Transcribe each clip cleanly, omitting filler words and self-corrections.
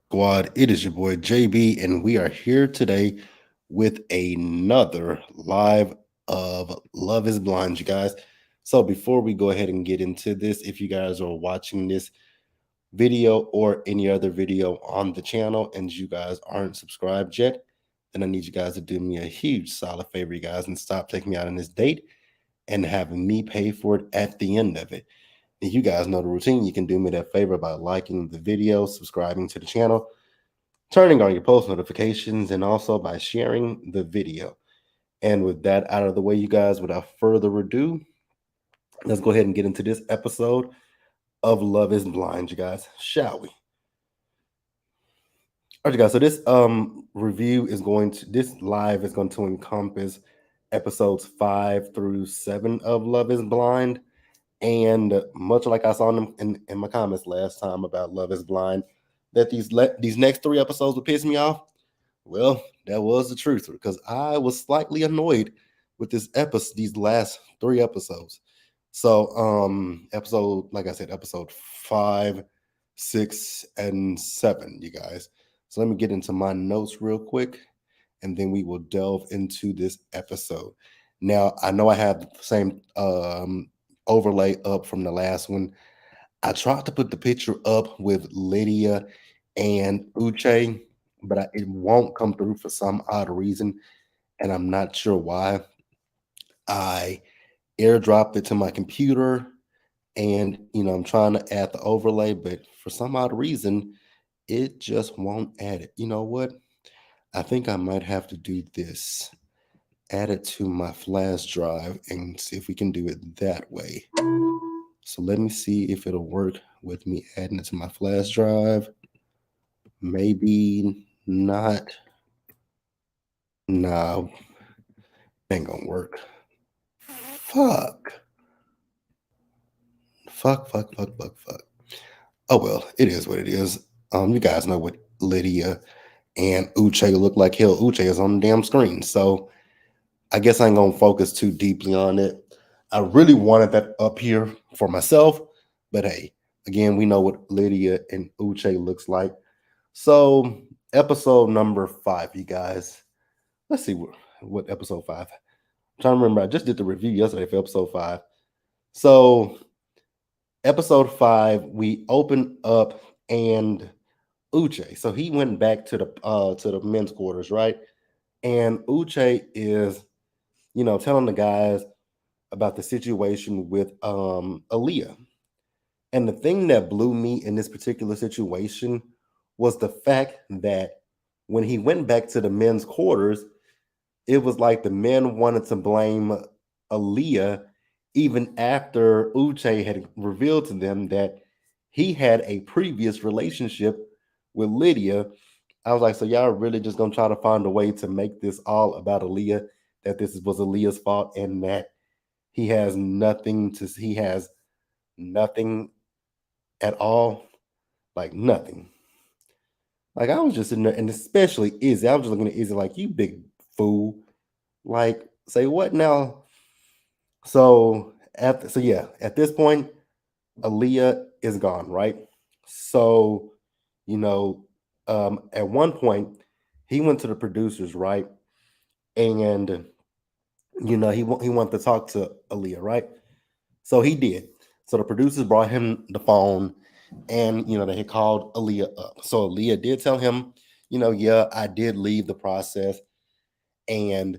Squad. It is your boy JB, and we are here today with another live of Love is Blind, you guys. So, before we go ahead and get into this, if you guys are watching this video or any other video on the channel and you guys aren't subscribed yet, then I need you guys to do me a huge solid favor, you guys, and stop taking me out on this date and having me pay for it at the end of it. And you guys know the routine. You can do me that favor by liking the video, subscribing to the channel, turning on your post notifications, and also by sharing the video. And with that out of the way, you guys, without further ado, let's go ahead and get into this episode of Love is Blind, you guys, shall we? All right, you guys. So this this live is going to encompass episodes 5 through 7 of Love is Blind. And much like I saw in my comments last time about Love is Blind, that these next 3 episodes would piss me off. Well, that was the truth because I was slightly annoyed with these last 3 episodes. So, episode, like I said, episode 5, 6, and 7, you guys. So let me get into my notes real quick, and then we will delve into this episode. Now, I know I have the same overlay up from the last one. I tried to put the picture up with Lydia and Uche, but it won't come through for some odd reason, and I'm not sure why. I airdropped it to my computer, and I'm trying to add the overlay, but for some odd reason, it just won't add it. You know what? I think I might have to do this. Add it to my flash drive and see if we can do it that way. So let me see if it'll work with me adding it to my flash drive. Maybe not. No, ain't gonna work. Fuck. Fuck. Oh well, it is what it is. You guys know what Lydia and Uche look like. Hell, Uche is on the damn screen. So I guess I ain't gonna focus too deeply on it. I really wanted that up here for myself, but hey, again, we know what Lydia and Uche looks like. So episode number 5, you guys. Let's see what episode 5. I'm trying to remember. I just did the review yesterday for episode 5. So episode 5, we open up and Uche. So he went back to the men's quarters, right? And Uche is, telling the guys about the situation with Aaliyah. And the thing that blew me in this particular situation was the fact that when he went back to the men's quarters, it was like the men wanted to blame Aaliyah even after Uche had revealed to them that he had a previous relationship with Lydia. I was like, so y'all really just gonna try to find a way to make this all about Aaliyah, that this was Aaliyah's fault and that he has nothing at all, like nothing. Like I was just sitting there, and especially Izzy, I was just looking at Izzy like, you big fool. Like, say what now? At this point, Aaliyah is gone, right? So, you know, at one point, he went to the producers, right? And he wanted to talk to Aaliyah, right? So he did. So the producers brought him the phone, and they had called Aaliyah up. So Aaliyah did tell him, yeah, I did leave the process, and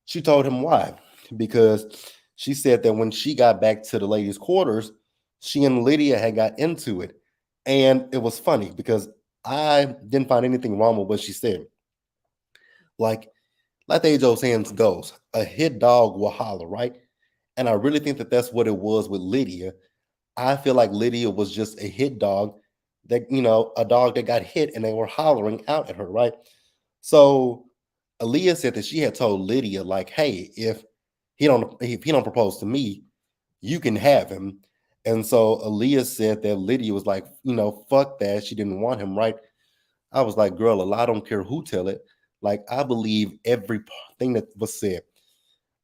she told him why. Because she said that when she got back to the ladies' quarters, she and Lydia had got into it. And it was funny because I didn't find anything wrong with what she said. Like, like the age old saying goes, a hit dog will holler, right? And I really think that that's what it was with Lydia. I feel like Lydia was just a hit dog a dog that got hit and they were hollering out at her, right? So Aaliyah said that she had told Lydia, like, hey, if he don't propose to me, you can have him. And so Aaliyah said that Lydia was like, fuck that. She didn't want him, right? I was like, girl, I don't care who tell it. Like, I believe everything that was said.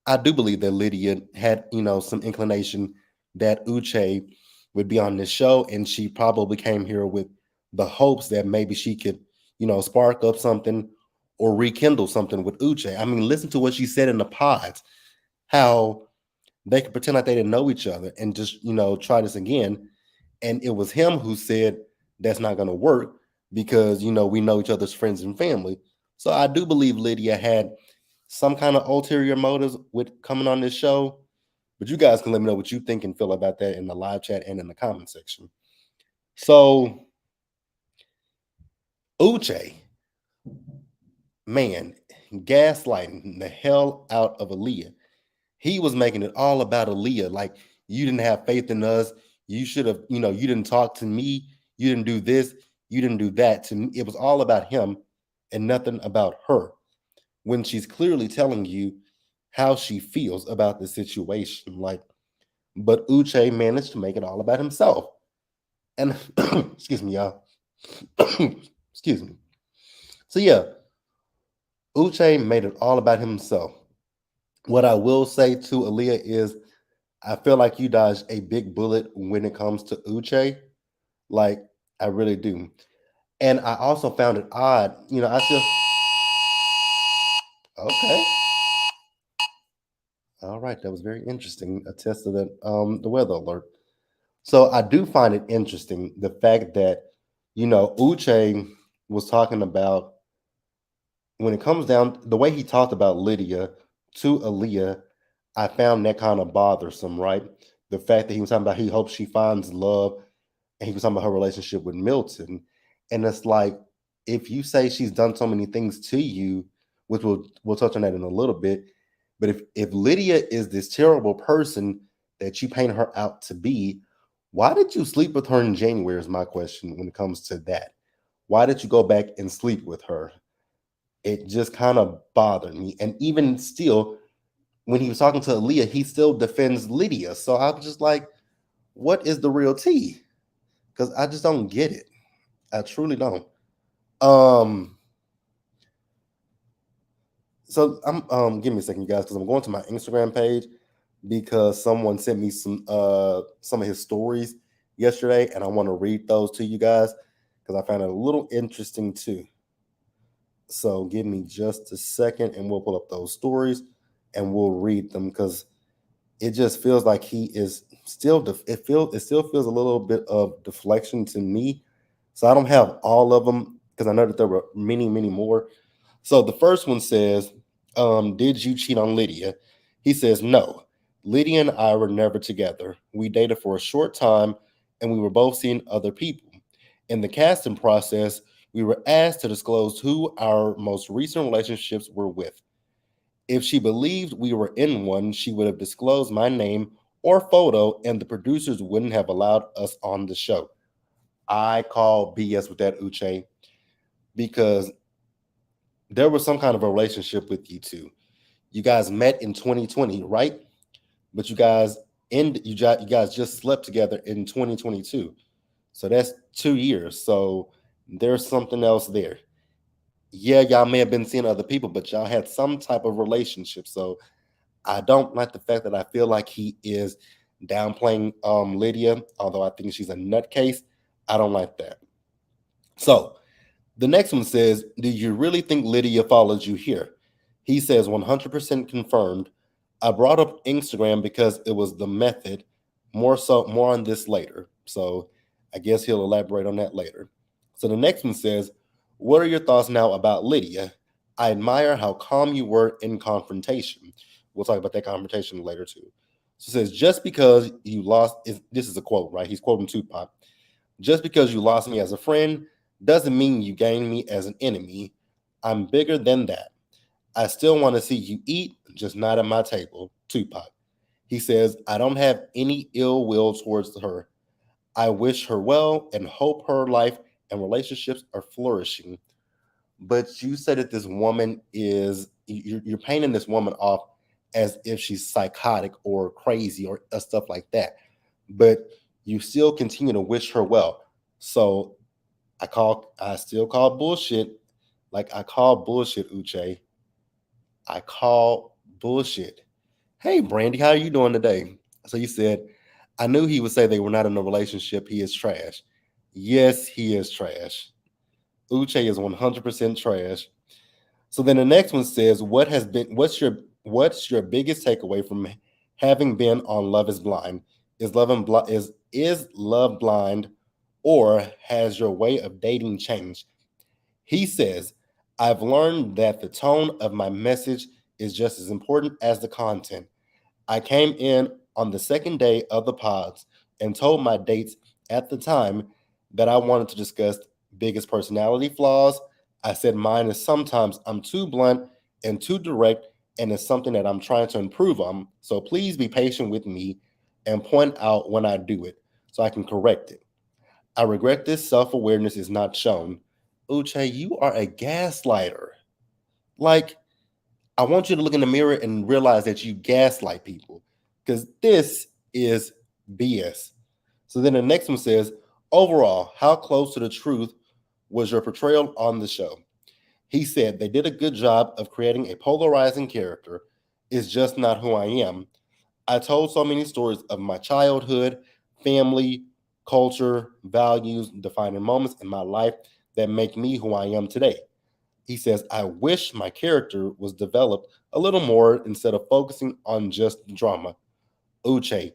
I do believe that Lydia had, some inclination that Uche would be on this show, and she probably came here with the hopes that maybe she could, spark up something or rekindle something with Uche. I mean, listen to what she said in the pods, how they could pretend like they didn't know each other and just, try this again. And it was him who said that's not going to work because, we know each other's friends and family. So I do believe Lydia had some kind of ulterior motives with coming on this show. But you guys can let me know what you think and feel about that in the live chat and in the comment section. So, Uche, man, gaslighting the hell out of Aaliyah. He was making it all about Aaliyah. Like, you didn't have faith in us. You should have, you didn't talk to me. You didn't do this. You didn't do that. To me, it was all about him and nothing about her. When she's clearly telling you how she feels about the situation. Like, but Uche managed to make it all about himself. And excuse me, y'all. Excuse me. So yeah, Uche made it all about himself. What I will say to Aaliyah is I feel like you dodged a big bullet when it comes to Uche. Like, I really do. And I also found it odd. I still okay. All right, that was very interesting. A test of the weather alert. So I do find it interesting the fact that, Uche was talking about when it comes down the way he talked about Lydia to Aaliyah, I found that kind of bothersome, right? The fact that he was talking about he hopes she finds love, and he was talking about her relationship with Milton. And it's like, if you say she's done so many things to you, which we'll touch on that in a little bit, but if Lydia is this terrible person that you paint her out to be, why did you sleep with her in January? Is my question when it comes to that. Why did you go back and sleep with her? It just kind of bothered me. And even still, when he was talking to Aaliyah, he still defends Lydia. So I'm just like, what is the real tea? Because I just don't get it. I truly don't. Um, so I'm give me a second, you guys, because I'm going to my Instagram page because someone sent me some of his stories yesterday, and I want to read those to you guys because I found it a little interesting too. So give me just a second, and we'll pull up those stories and we'll read them because it just feels like he is still it still feels a little bit of deflection to me. So I don't have all of them because I know that there were many more. So the first one says, did you cheat on Lydia? He says no. Lydia and I were never together. We dated for a short time and we were both seeing other people. In the casting process, we were asked to disclose who our most recent relationships were with. If she believed we were in one, she would have disclosed my name or photo, and the producers wouldn't have allowed us on the show. I call BS with that, Uche, because there was some kind of a relationship with you two. You guys met in 2020, right? But you guys just slept together in 2022. So that's 2 years. So there's something else there. Yeah, y'all may have been seeing other people, but y'all had some type of relationship. So I don't like the fact that I feel like he is downplaying Lydia, although I think she's a nutcase. I don't like that. So the next one says, do you really think Lydia followed you here? He says 100% confirmed. I brought up Instagram because it was the method. More on this later. So I guess he'll elaborate on that later. So the next one says, what are your thoughts now about Lydia? I admire how calm you were in confrontation. We'll talk about that confrontation later too. So it says, just because you lost, this is a quote, right? He's quoting Tupac. Just because you lost me as a friend doesn't mean you gained me as an enemy. I'm bigger than that. I still want to see you eat, just not at my table. Tupac. He says, I don't have any ill will towards her. I wish her well and hope her life and relationships are flourishing. But you said that this woman is, you're painting this woman off as if she's psychotic or crazy or stuff like that. But you still continue to wish her well. So I still call bullshit. Like I call bullshit, Uche. I call bullshit. Hey, Brandy, how are you doing today? So you said, I knew he would say they were not in a relationship. He is trash. Yes, he is trash. Uche is 100% trash. So then the next one says, what's your biggest takeaway from having been on Love is Blind? Is love blind, or has your way of dating changed? He says, I've learned that the tone of my message is just as important as the content. I came in on the second day of the pods and told my dates at the time that I wanted to discuss biggest personality flaws. I said mine is sometimes I'm too blunt and too direct, and it's something that I'm trying to improve on. So please be patient with me and point out when I do it so I can correct it. I regret this self awareness is not shown. Uche, you are a gaslighter. Like, I want you to look in the mirror and realize that you gaslight people because this is BS. So then the next one says, overall, how close to the truth was your portrayal on the show? He said they did a good job of creating a polarizing character. It's just not who I am. I told so many stories of my childhood, family, culture, values, defining moments in my life that make me who I am today. He says, I wish my character was developed a little more instead of focusing on just drama. Uche,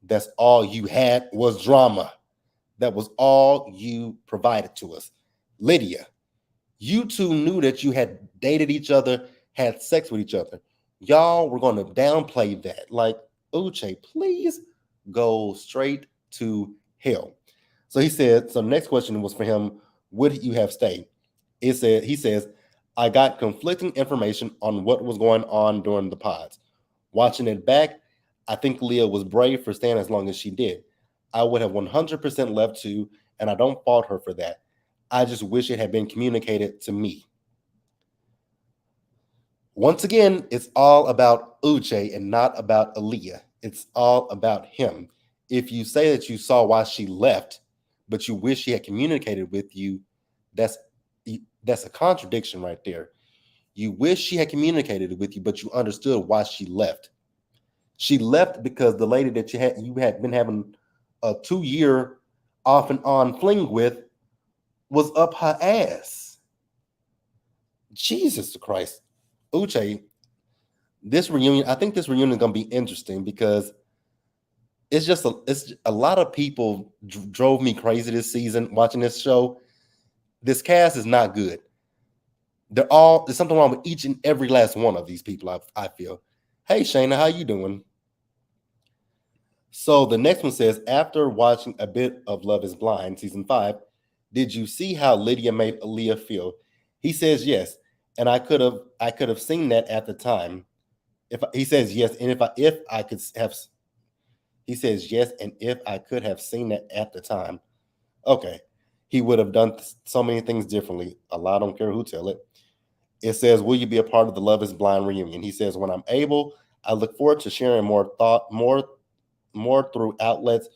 that's all you had was drama. That was all you provided to us. Lydia, you two knew that you had dated each other, had sex with each other. Y'all were going to downplay that. Like, Uche, please go straight to hell. So he said, so the next question was for him, would you have stayed? He says, I got conflicting information on what was going on during the pods. Watching it back, I think Leah was brave for staying as long as she did. I would have 100% left too, and I don't fault her for that. I just wish it had been communicated to me. Once again, it's all about Uche and not about Aaliyah. It's all about him. If you say that you saw why she left, but you wish she had communicated with you, that's that's a contradiction right there. You wish she had communicated with you, but you understood why she left. She left because the lady that you had been having a 2 year off and on fling with was up her ass. Jesus Christ. Uche, this reunion, I think this reunion is gonna be interesting because it's a lot of people drove me crazy this season watching this show. This cast is not good. There's something wrong with each and every last one of these people. I feel. Hey Shayna, how you doing? So the next one says, after watching a bit of Love Is Blind season 5, did you see how Lydia made Aaliyah feel? He says yes, and I could have seen that at the time. If he says yes, and if I could have, he says yes, and if I could have seen that at the time, okay, he would have done so many things differently. Allah don't care who tell it. It says, will you be a part of the Love Is Blind reunion? He says, when I'm able, I look forward to sharing more through outlets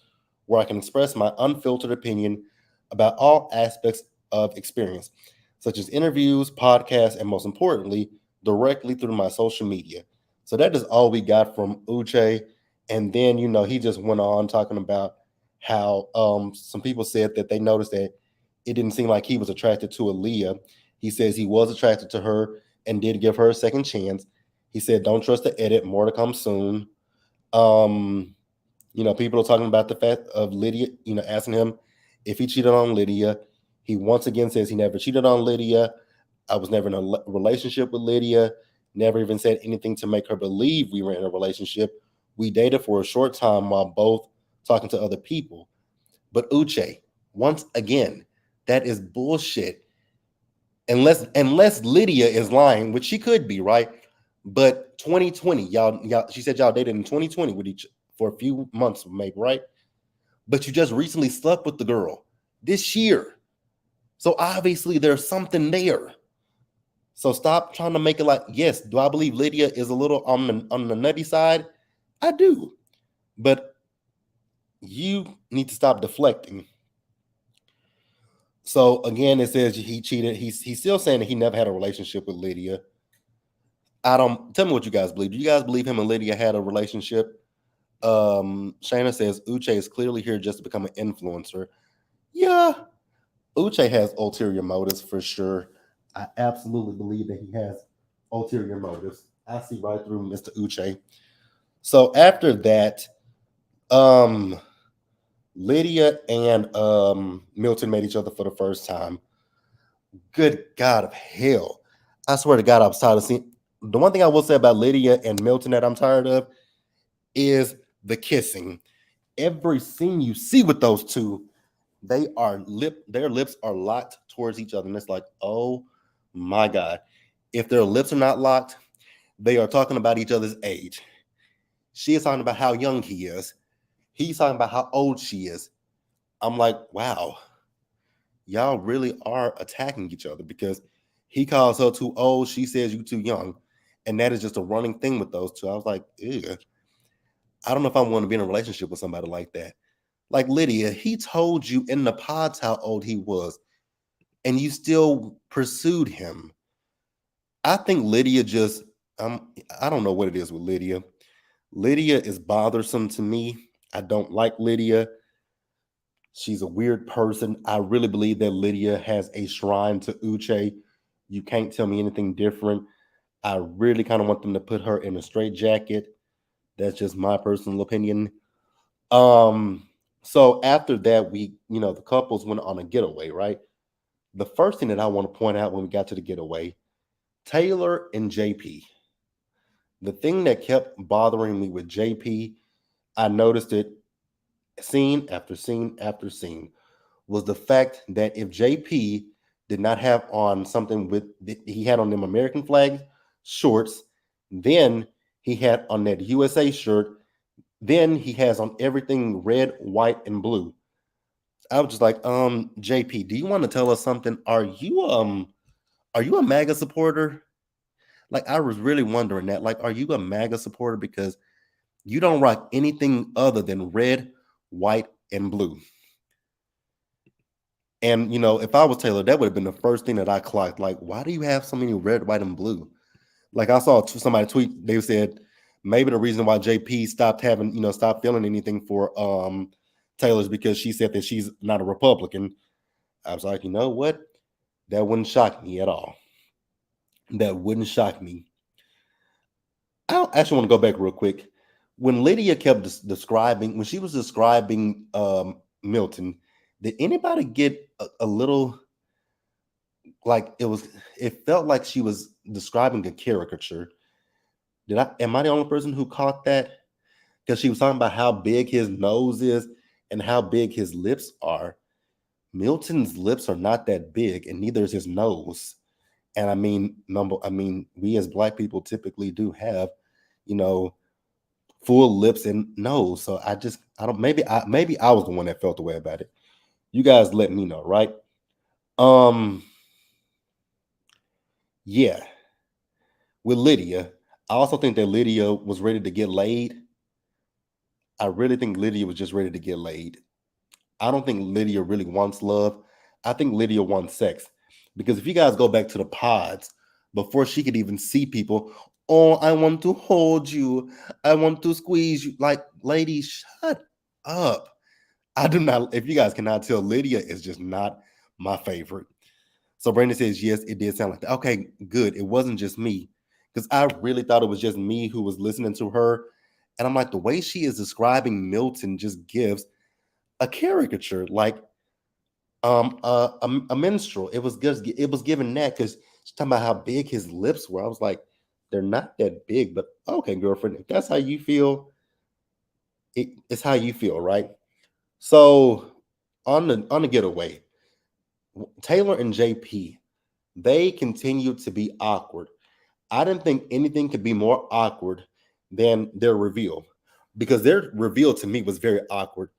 where I can express my unfiltered opinion about all aspects of experience, such as interviews, podcasts, and most importantly, directly through my social media. So that is all we got from Uche. And then, he just went on talking about how some people said that they noticed that it didn't seem like he was attracted to Aaliyah. He says he was attracted to her and did give her a second chance. He said, don't trust the edit, more to come soon. Um, people are talking about the fact of Lydia, asking him if he cheated on Lydia. He once again says he never cheated on Lydia. I was never in a relationship with Lydia. Never even said anything to make her believe we were in a relationship. We dated for a short time while both talking to other people. But Uche, once again, that is bullshit. Unless Lydia is lying, which she could be, right? But 2020, y'all, she said y'all dated in 2020 with each for a few months, maybe, right? But you just recently slept with the girl this year. So obviously there's something there. So stop trying to make it like, yes, do I believe Lydia is a little on the nutty side? I do. But you need to stop deflecting. So again, it says he cheated. He's still saying that he never had a relationship with Lydia. I don't tell me what you guys believe. Do you guys believe him and Lydia had a relationship? Shayna says Uche is clearly here just to become an influencer. Yeah, Uche has ulterior motives for sure. I absolutely believe that he has ulterior motives. I see right through Mr. Uche. So after that, um, Lydia and Milton met each other for the first time. Good God of hell. I swear to God, I was tired of seeing. The one thing I will say about Lydia and Milton that I'm tired of is the kissing. Every scene you see with those two, their lips are locked towards each other. And it's like, oh my God. If their lips are not locked, they are talking about each other's age. She is talking about how young he is. He's talking about how old she is. I'm like, wow, y'all really are attacking each other because he calls her too old. She says you too young. And that is just a running thing with those two. I was like, ew, I don't know if I want to be in a relationship with somebody like that. Like Lydia, he told you in the pods how old he was, and you still pursued him. I think Lydia just, I don't know what it is with Lydia. Lydia is bothersome to me. I don't like Lydia. She's a weird person. I really believe that Lydia has a shrine to Uche. You can't tell me anything different. I really kind of want them to put her in a straight jacket. That's just my personal opinion. Um, so after that, the couples went on a getaway, right? The first thing that I want to point out when we got to the getaway, Taylor and JP. The thing that kept bothering me with JP, I noticed it scene after scene after scene, was the fact that if JP did not have on something he had on them American flag shorts, then he had on that USA shirt, then he has on everything red, white, and blue. I was just like, JP, do you want to tell us something? Are you a MAGA supporter? Like, I was really wondering that. Like, are you a MAGA supporter? Because you don't rock anything other than red, white, and blue. And if I was Taylor, that would have been the first thing that I clocked. Like, why do you have so many red, white, and blue? Like, I saw somebody tweet. They said maybe the reason why JP stopped feeling anything for Taylor is because she said that she's not a Republican. I was like, you know what? That wouldn't shock me at all. That wouldn't shock me. I actually want to go back real quick. When Lydia kept when she was describing Milton, did anybody get a little like it felt like she was describing a caricature? Am I the only person who caught that? Because she was talking about how big his nose is and how big his lips are. Milton's lips are not that big, and neither is his nose. And we as black people typically do have, you know, full lips and nose. So I don't maybe I was the one that felt the way about it. You guys let me know, right? Um yeah, with Lydia, I also think that Lydia was ready to get laid. I really think Lydia was just ready to get laid. I don't think Lydia really wants love. I think Lydia wants sex. Because if you guys go back to the pods, before she could even see people, oh, I want to hold you. I want to squeeze you. Like, lady, shut up. I do not, if you guys cannot tell, Lydia is just not my favorite. So Brandon says, yes, it did sound like that. Okay, good. It wasn't just me. Because I really thought it was just me who was listening to her. And I'm like, the way she is describing Milton just gives a caricature, like a minstrel. It was given that because she's talking about how big his lips were. I was like, they're not that big, but okay, girlfriend, if that's how you feel, it's how you feel, right? So on the getaway, Taylor and JP, they continued to be awkward. I didn't think anything could be more awkward than their reveal, because their reveal to me was very awkward.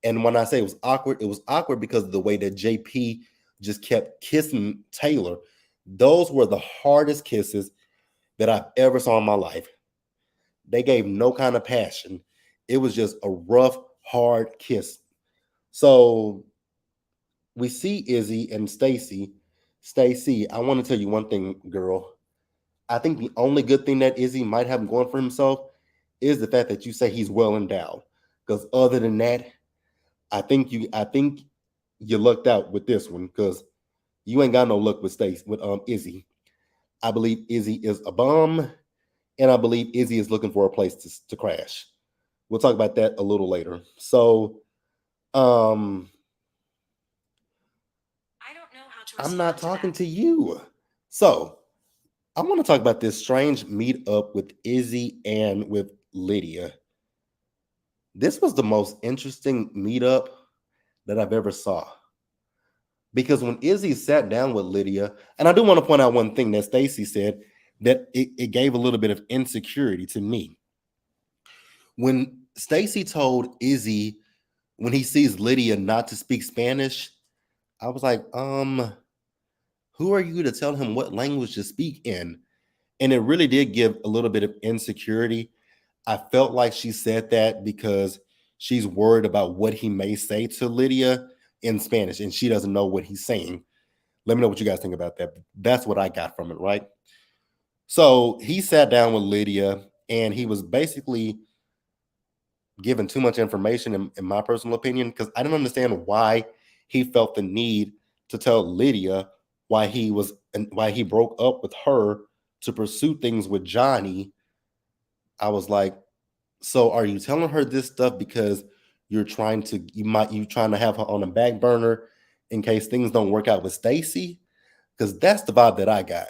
And when I say it was awkward because of the way that JP just kept kissing Taylor. Those were the hardest kisses that I've ever saw in my life. They gave no kind of passion. It was just a rough, hard kiss. So we see Izzy and Stacy. Stacy, I want to tell you one thing, girl. I think the only good thing that Izzy might have going for himself is the fact that you say he's well endowed. Because other than that, I think you lucked out with this one because you ain't got no luck with Stacy with Izzy. I believe Izzy is a bum, and I believe Izzy is looking for a place to crash. We'll talk about that a little later. So, um, I'm not talking to you. So, I want to talk about this strange meetup with Izzy and with Lydia. This was the most interesting meetup that I've ever saw. Because when Izzy sat down with Lydia, and I do want to point out one thing that Stacy said that it gave a little bit of insecurity to me. When Stacy told Izzy when he sees Lydia not to speak Spanish, I was like, who are you to tell him what language to speak in? And it really did give a little bit of insecurity. I felt like she said that because she's worried about what he may say to Lydia in Spanish and she doesn't know what he's saying. Let me know what you guys think about that. That's what I got from it, right? So he sat down with Lydia and he was basically given too much information, in my personal opinion, because I didn't understand why he felt the need to tell Lydia why he was and why he broke up with her to pursue things with Johnny. I was like, so are you telling her this stuff because you trying to have her on a back burner in case things don't work out with Stacy? Because that's the vibe that I got.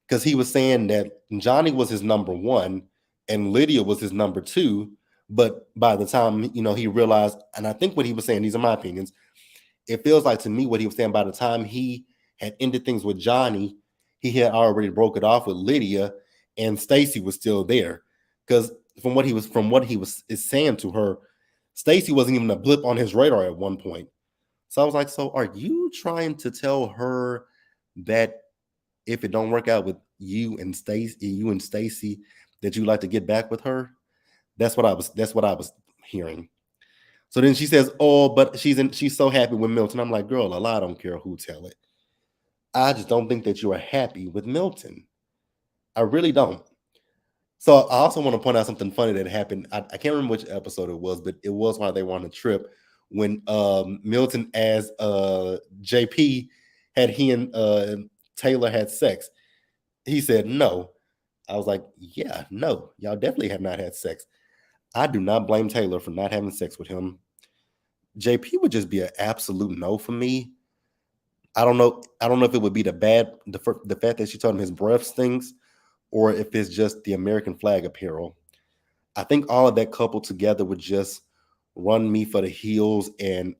Because he was saying that Johnny was his number one and Lydia was his number two. But by the time he realized, and I think what he was saying, these are my opinions. It feels like to me what he was saying by the time he had ended things with Johnny, he had already broke it off with Lydia, and Stacy was still there. Because from what he was is saying to her, Stacy wasn't even a blip on his radar at one point. So I was like, so are you trying to tell her that if it don't work out with you and Stacy, that you like to get back with her? That's what I was hearing. So then she says, "Oh, but she's so happy with Milton." I'm like, "Girl, a lie don't care who tell it. I just don't think that you are happy with Milton. I really don't." So I also want to point out something funny that happened. I can't remember which episode it was, but it was while they were on a trip when Milton as JP had he and Taylor had sex. He said no. I was like, yeah, no, y'all definitely have not had sex. I do not blame Taylor for not having sex with him. JP would just be an absolute no for me. I don't know. I don't know if it would be the fact that she told him his breath stinks, or if it's just the American flag apparel. I think all of that coupled together would just run me for the heels and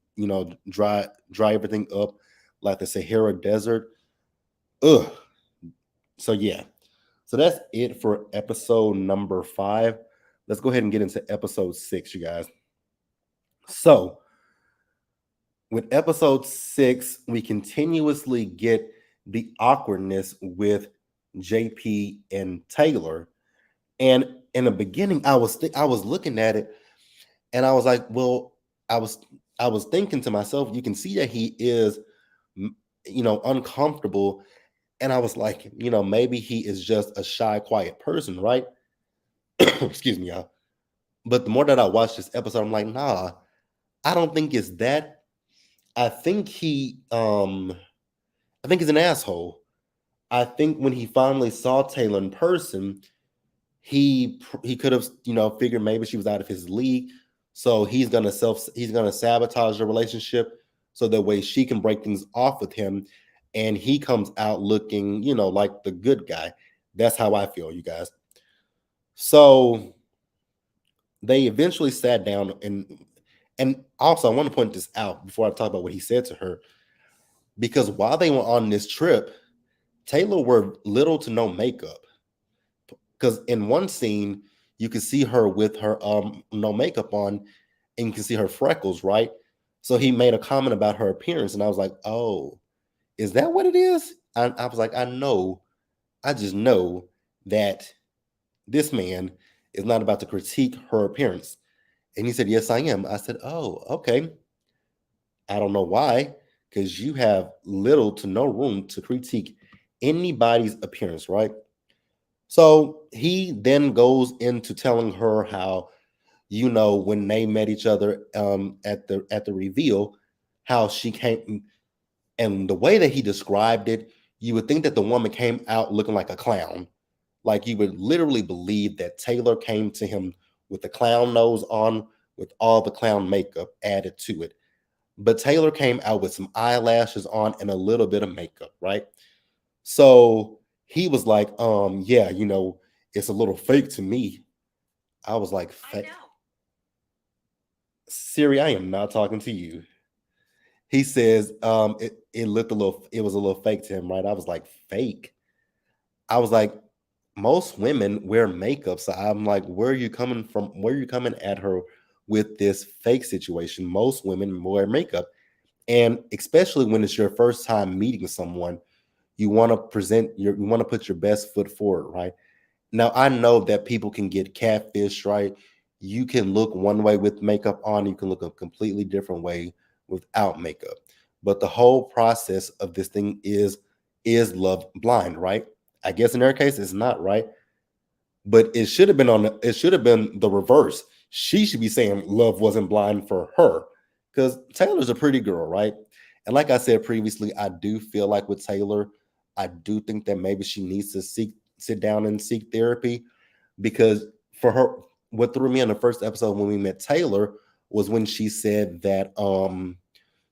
dry everything up like the Sahara Desert. Ugh. So yeah. So that's it for episode number 5. Let's go ahead and get into episode 6, you guys. So with episode 6, we continuously get the awkwardness with JP and Taylor. And in the beginning, I was looking at it, and I was like, well, I was I was thinking to myself, you can see that he is, uncomfortable, and I was like, maybe he is just a shy, quiet person, right? Excuse me, y'all. But the more that I watched this episode, I'm like, nah, I don't think it's that. I think I think he's an asshole. I think when he finally saw Taylor in person, he could have figured maybe she was out of his league, so he's gonna sabotage the relationship so that way she can break things off with him, and he comes out looking like the good guy. That's how I feel, you guys. So they eventually sat down, and also I want to point this out before I talk about what he said to her, because while they were on this trip, Taylor wore little to no makeup. Because in one scene, you can see her with her no makeup on, and you can see her freckles, right? So he made a comment about her appearance, and I was like, "Oh, is that what it is?" I was like, I just know that this man is not about to critique her appearance." And he said, "Yes, I am." I said, "Oh, okay. I don't know why, because you have little to no room to critique anybody's appearance, right?" So he then goes into telling her how, when they met each other at the reveal, how she came, and the way that he described it, you would think that the woman came out looking like a clown. Like you would literally believe that Taylor came to him with the clown nose on, with all the clown makeup added to it. But Taylor came out with some eyelashes on and a little bit of makeup, right? So he was like, yeah, it's a little fake to me. I was like, fake. Siri, I am not talking to you. He says, it looked a little, it was a little fake to him, right? I was like, fake. I was like, most women wear makeup. So I'm like, where are you coming from? Where are you coming at her with this fake situation? Most women wear makeup. And especially when it's your first time meeting someone, you want to you want to put your best foot forward, right? Now, I know that people can get catfish, right? You can look one way with makeup on, you can look a completely different way without makeup. But the whole process of this thing is love blind, right? I guess in their case, it's not, right? But it should have been the reverse. She should be saying love wasn't blind for her. Because Taylor's a pretty girl, right? And like I said previously, I do feel like with Taylor, I do think that maybe she needs to sit down and seek therapy, because for her, what threw me in the first episode when we met Taylor was when she said that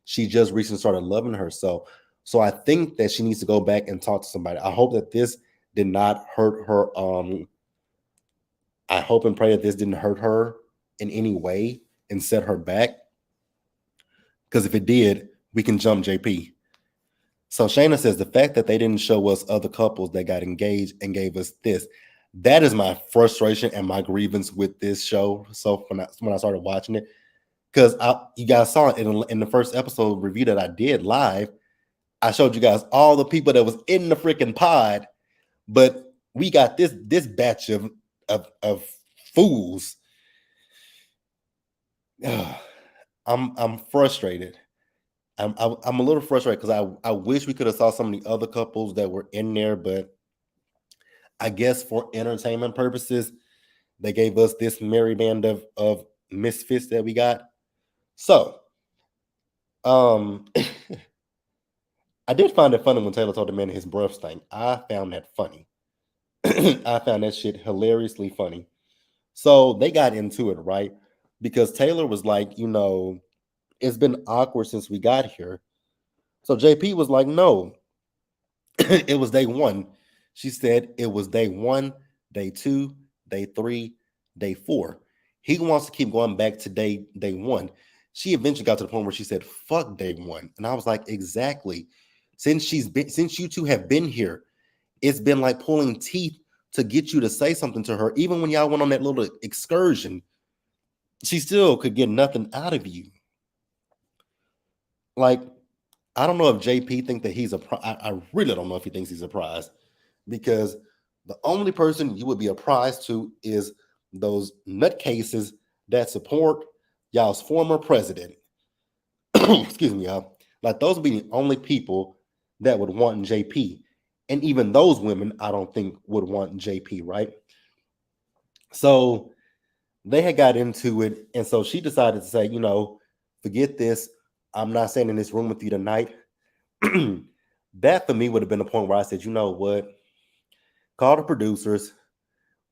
she just recently started loving herself. So I think that she needs to go back and talk to somebody. I hope that this did not hurt her. I hope and pray that this didn't hurt her in any way and set her back. Because if it did, we can jump JP. So Shayna says the fact that they didn't show us other couples that got engaged and gave us this, that is my frustration and my grievance with this show. So when I started watching it, because you guys saw it in the first episode review that I did live, I showed you guys all the people that was in the freaking pod, but we got this batch of fools. I'm frustrated. I'm a little frustrated because I wish we could have saw some of the other couples that were in there, but I guess for entertainment purposes, they gave us this merry band of misfits that we got. So, I did find it funny when Taylor told the man his breath stank. I found that funny. I found that shit hilariously funny. So they got into it, right? Because Taylor was like, it's been awkward since we got here. So JP was like, no, it was day one. She said it was day one, day two, day three, day four. He wants to keep going back to day one. She eventually got to the point where she said, fuck day one. And I was like, exactly. Since you two have been here, it's been like pulling teeth to get you to say something to her. Even when y'all went on that little excursion, she still could get nothing out of you. Like, I don't know if JP think that he's I really don't know if he thinks he's a prize, because the only person you would be a prize to is those nutcases that support y'all's former president. Excuse me, y'all. Like, those would be the only people that would want JP. And even those women, I don't think would want JP, right? So they had got into it. And so she decided to say, forget this. I'm not staying in this room with you tonight. That for me would have been the point where I said, you know what? Call the producers.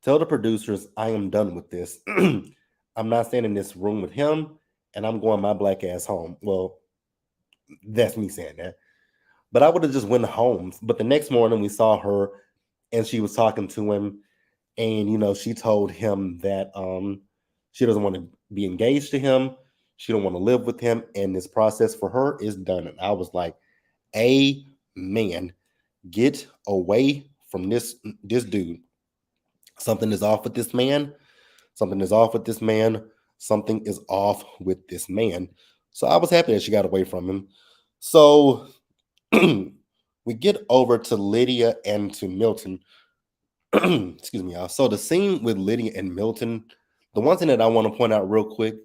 Tell the producers I am done with this. I'm not staying in this room with him, and I'm going my black ass home. Well, that's me saying that. But I would have just went home. But the next morning we saw her, and she was talking to him, and she told him that she doesn't want to be engaged to him. She don't want to live with him, and this process for her is done. And I was like, amen. Get away from this dude. Something is off with this man. Something is off with this man. Something is off with this man. So I was happy that she got away from him. So we get over to Lydia and to Milton. Excuse me, y'all. So the scene with Lydia and Milton, the one thing that I want to point out real quick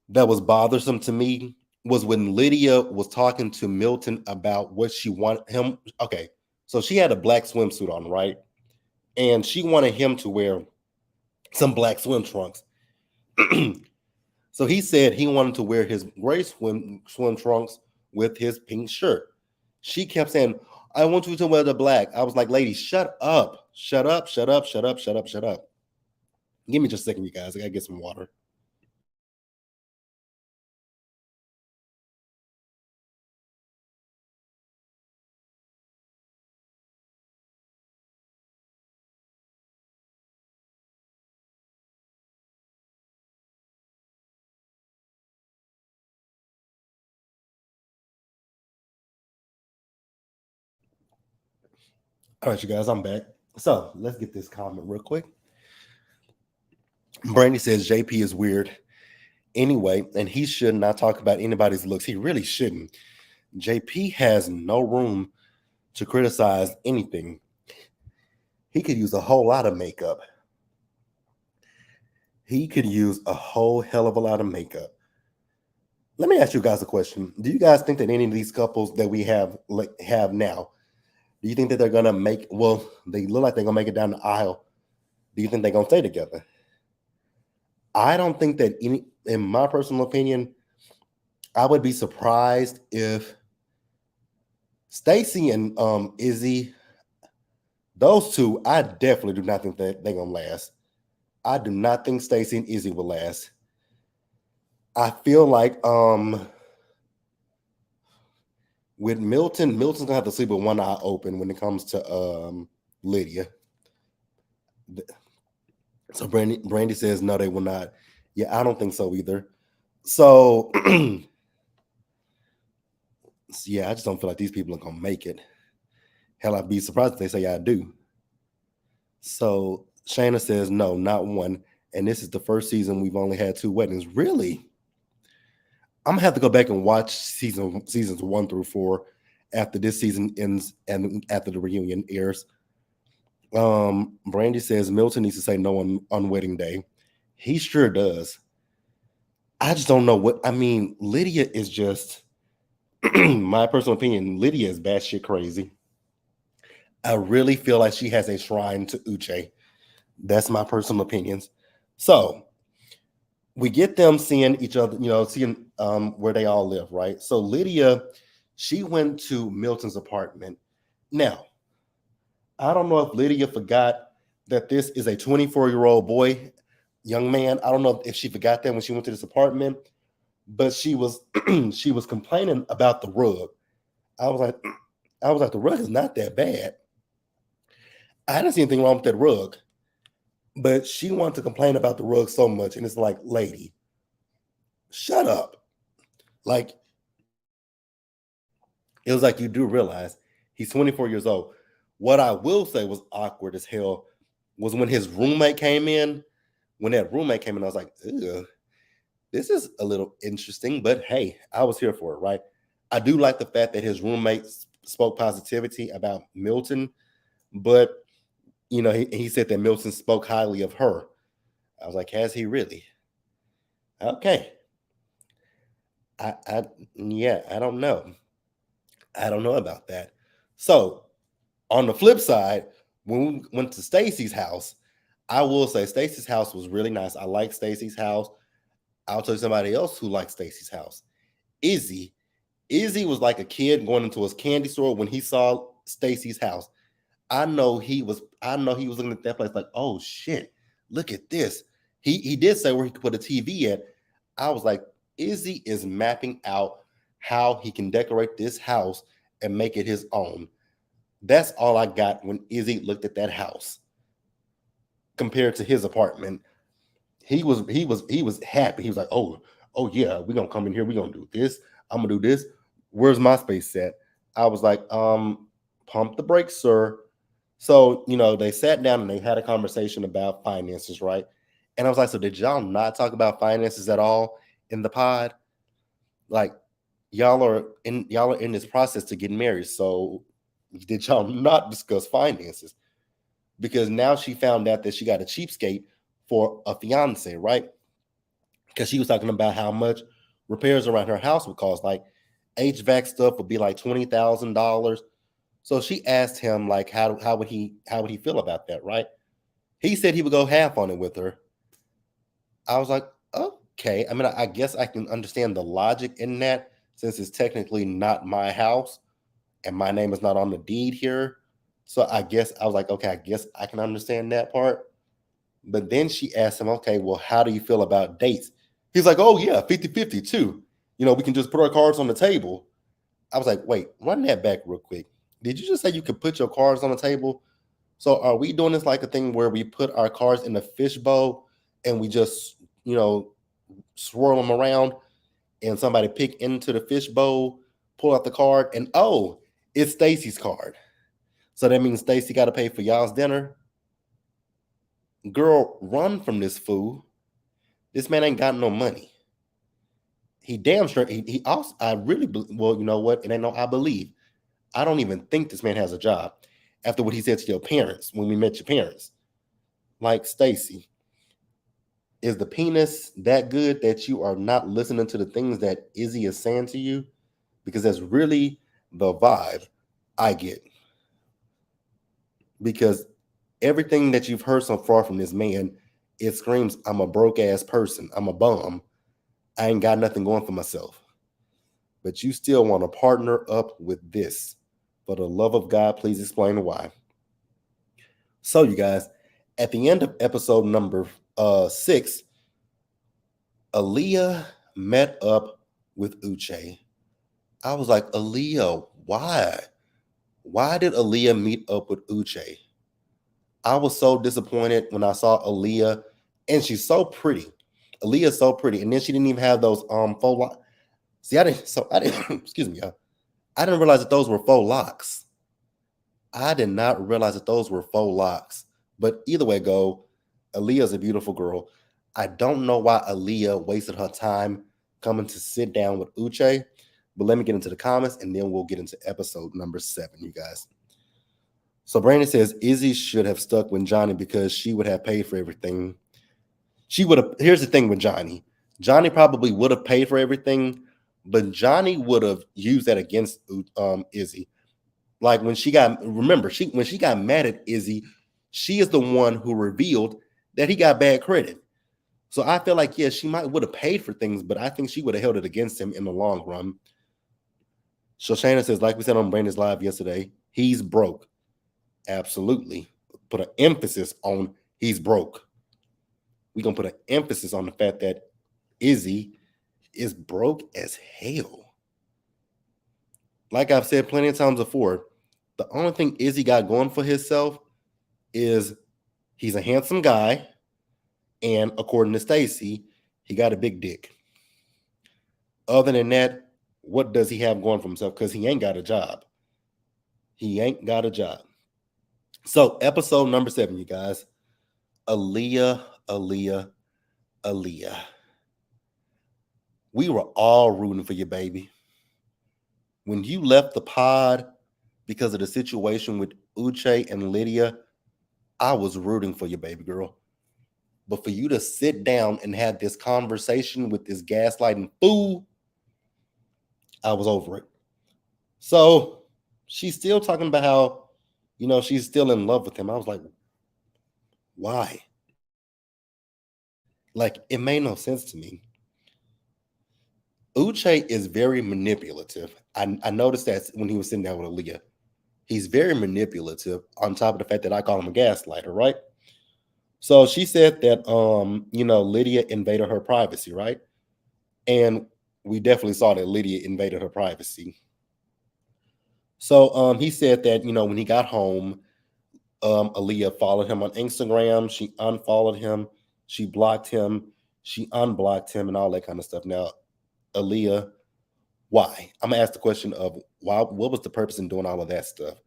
that was bothersome to me was when Lydia was talking to Milton about what she wanted him. Okay, so she had a black swimsuit on, right? And she wanted him to wear some black swim trunks. So he said he wanted to wear his gray swim trunks with his pink shirt. She kept saying, I want you to wear the black. I was like, lady, shut up. Shut up, shut up, shut up, shut up, shut up. Give me just a second, you guys. I gotta get some water. All right, you guys, I'm back. So let's get this comment real quick. Brandy says JP is weird anyway, and he should not talk about anybody's looks. He really shouldn't. JP has no room to criticize anything. He could use a whole lot of makeup. He could use a whole hell of a lot of makeup. Let me ask you guys a question. Do you guys think that any of these couples that we have now, do you think that they're gonna make? Well, they look like they're gonna make it down the aisle. Do you think they're gonna stay together? I don't think that any. In my personal opinion, I would be surprised if Stacy and Izzy, those two, I definitely do not think that they're gonna last. I do not think Stacy and Izzy will last. I feel like with Milton's gonna have to sleep with one eye open when it comes to Lydia. So Brandy says no, they will not. Yeah, I don't think so either. So yeah, I just don't feel like these people are gonna make it. Hell, I'd be surprised if they say I do. So Shayna says no, not one. And this is the first season we've only had 2 weddings. Really? I'm gonna have to go back and watch seasons 1 through 4 after this season ends and after the reunion airs. Brandy says Milton needs to say no on wedding day. He sure does. I just don't know what I mean. Lydia is just my personal opinion. Lydia is batshit crazy. I really feel like she has a shrine to Uche. That's my personal opinions. So we get them seeing each other, seeing where they all live, right? So Lydia, she went to Milton's apartment. Now, I don't know if Lydia forgot that this is a 24-year-old boy, young man. I don't know if she forgot that when she went to this apartment, but she was she was complaining about the rug. I was like, the rug is not that bad. I didn't see anything wrong with that rug, but she wanted to complain about the rug so much, and it's like, lady, shut up. Like, it was like, you do realize he's 24 years old. What I will say was awkward as hell was when his roommate came in. When that roommate came in, I was like, ugh, this is a little interesting, but hey, I was here for it, right? I do like the fact that his roommate spoke positivity about Milton, but he said that Milton spoke highly of her. I was like, has he really? Okay. Yeah, I don't know. I don't know about that. So on the flip side, when we went to Stacy's house, I will say Stacy's house was really nice. I like Stacy's house. I'll tell you somebody else who likes Stacy's house. Izzy. Izzy was like a kid going into his candy store when he saw Stacy's house. I know he was looking at that place like, oh shit, look at this. He did say where he could put a TV at. I was like, Izzy is mapping out how he can decorate this house and make it his own. That's all I got when Izzy looked at that house compared to his apartment. He was happy. He was like, oh yeah, we're gonna come in here, we're gonna do this. I'm gonna do this. Where's my space at? I was like, pump the brakes, sir. So, they sat down and they had a conversation about finances, right? And I was like, so did y'all not talk about finances at all in the pod? Like, y'all are in this process to get married. So did y'all not discuss finances? Because now she found out that she got a cheapskate for a fiance, right? Because she was talking about how much repairs around her house would cost. Like HVAC stuff would be like $20,000. So she asked him like how would he feel about that, right? He said he would go half on it with her. I was like, okay. okay. I mean, I guess I can understand the logic in that since it's technically not my house and my name is not on the deed here. So I guess I was like, okay, I guess I can understand that part. But then she asked him, okay, well, how do you feel about dates? He's like, oh, yeah, 50-50 too. We can just put our cards on the table. I was like, wait, run that back real quick. Did you just say you could put your cards on the table? So are we doing this like a thing where we put our cards in a fishbowl and we just, swirl them around and somebody pick into the fishbowl, pull out the card, and oh, it's Stacy's card. So that means Stacy got to pay for y'all's dinner. Girl, run from this fool. This man ain't got no money. He damn sure. He also. I really. Well, you know what? It ain't no. I believe. I don't even think this man has a job. After what he said to your parents when we met your parents, like Stacy, is the penis that good that you are not listening to the things that Izzy is saying to you? Because that's really the vibe I get. Because everything that you've heard so far from this man, it screams, I'm a broke ass person. I'm a bum. I ain't got nothing going for myself. But you still want to partner up with this. For the love of God, please explain why. So, you guys, at the end of episode number 6, Aaliyah met up with Uche. I was like, Aaliyah, why? Why did Aaliyah meet up with Uche? I was so disappointed when I saw Aaliyah, and she's so pretty. Aaliyah's so pretty, and then she didn't even have those faux locks. See, I didn't excuse me, y'all. I didn't realize that those were faux locks. I did not realize that those were faux locks. But either way go, Aaliyah's a beautiful girl. I don't know why Aaliyah wasted her time coming to sit down with Uche, but let me get into the comments and then we'll get into episode number 7, you guys. So Brandon says Izzy should have stuck with Johnny because she would have paid for everything. She would have. Here's the thing with Johnny. Johnny probably would have paid for everything, but Johnny would have used that against Izzy. Like when she got when she got mad at Izzy, she is the one who revealed that he got bad credit. So I feel like, yeah, she might would have paid for things, but I think she would have held it against him in the long run. Shoshana says, like we said on Brandon's live yesterday, he's broke. Absolutely. Put an emphasis on he's broke. We're going to put an emphasis on the fact that Izzy is broke as hell. Like I've said plenty of times before, the only thing Izzy got going for himself is he's a handsome guy, and according to Stacy, he got a big dick. Other than that, what does he have going for himself? Because he ain't got a job. He ain't got a job. So episode number 7, you guys. Aaliyah. We were all rooting for you, baby. When you left the pod because of the situation with Uche and Lydia, I was rooting for you, baby girl. But for you to sit down and have this conversation with this gaslighting fool, I was over it. So she's still talking about how, she's still in love with him. I was like, why? Like, it made no sense to me. Uche is very manipulative. I noticed that when he was sitting down with Aaliyah. He's very manipulative on top of the fact that I call him a gaslighter, right? So she said that, Lydia invaded her privacy, right? And we definitely saw that Lydia invaded her privacy. So he said that, when he got home, Aaliyah followed him on Instagram. She unfollowed him. She blocked him. She unblocked him and all that kind of stuff. Now, Aaliyah, why? I'm going to ask the question of why. What was the purpose in doing all of that stuff?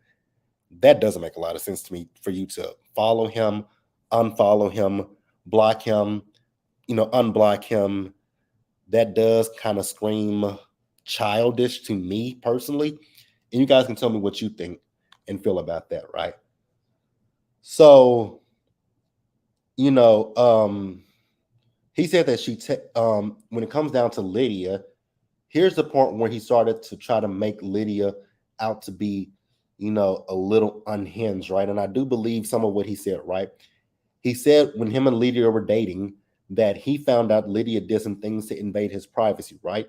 That doesn't make a lot of sense to me for you to follow him, unfollow him, block him, unblock him. That does kind of scream childish to me personally. And you guys can tell me what you think and feel about that, right? So, he said that when it comes down to Lydia, here's the point where he started to try to make Lydia out to be, a little unhinged, right? And I do believe some of what he said, right? He said when him and Lydia were dating, that he found out Lydia did some things to invade his privacy, right?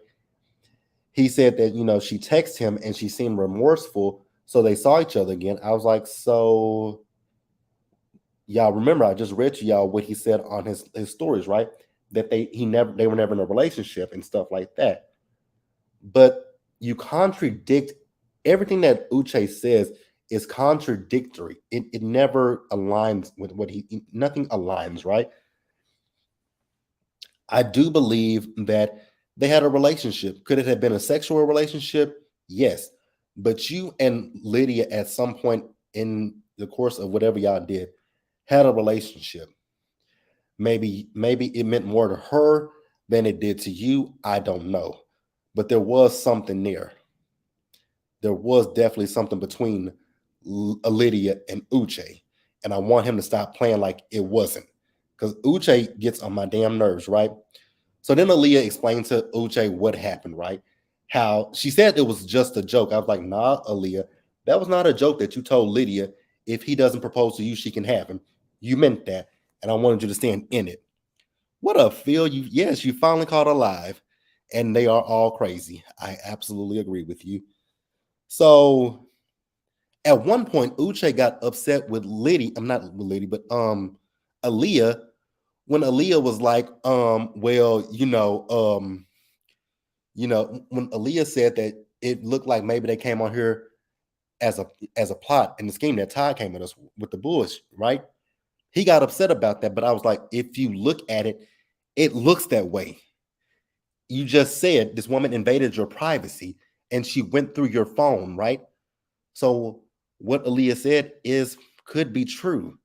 He said that, she texted him and she seemed remorseful. So they saw each other again. I was like, so y'all remember I just read to y'all what he said on his stories, right? That they were never in a relationship and stuff like that. But you contradict everything that Uche says is contradictory. It never aligns with what nothing aligns, right? I do believe that they had a relationship. Could it have been a sexual relationship? Yes. But you and Lydia at some point in the course of whatever y'all did had a relationship. Maybe it meant more to her than it did to you. I don't know. But there was something there. There was definitely something between Lydia and Uche. And I want him to stop playing like it wasn't. Because Uche gets on my damn nerves, right? So then Aaliyah explained to Uche what happened, right? How she said it was just a joke. I was like, nah, Aaliyah, that was not a joke that you told Lydia if he doesn't propose to you, she can have him. You meant that. And I wanted you to stand in it. What up, Phil? Yes, you finally caught alive. And they are all crazy. I absolutely agree with you. So at one point, Uche got upset with Liddy. I'm not with Liddy, but Aaliyah, when Aaliyah was like, well, when Aaliyah said that it looked like maybe they came on here as a plot and the scheme that Todd came at us with the bullshit, right? He got upset about that, but I was like, if you look at it, it looks that way. You just said this woman invaded your privacy and she went through your phone, right? So what Aaliyah said could be true.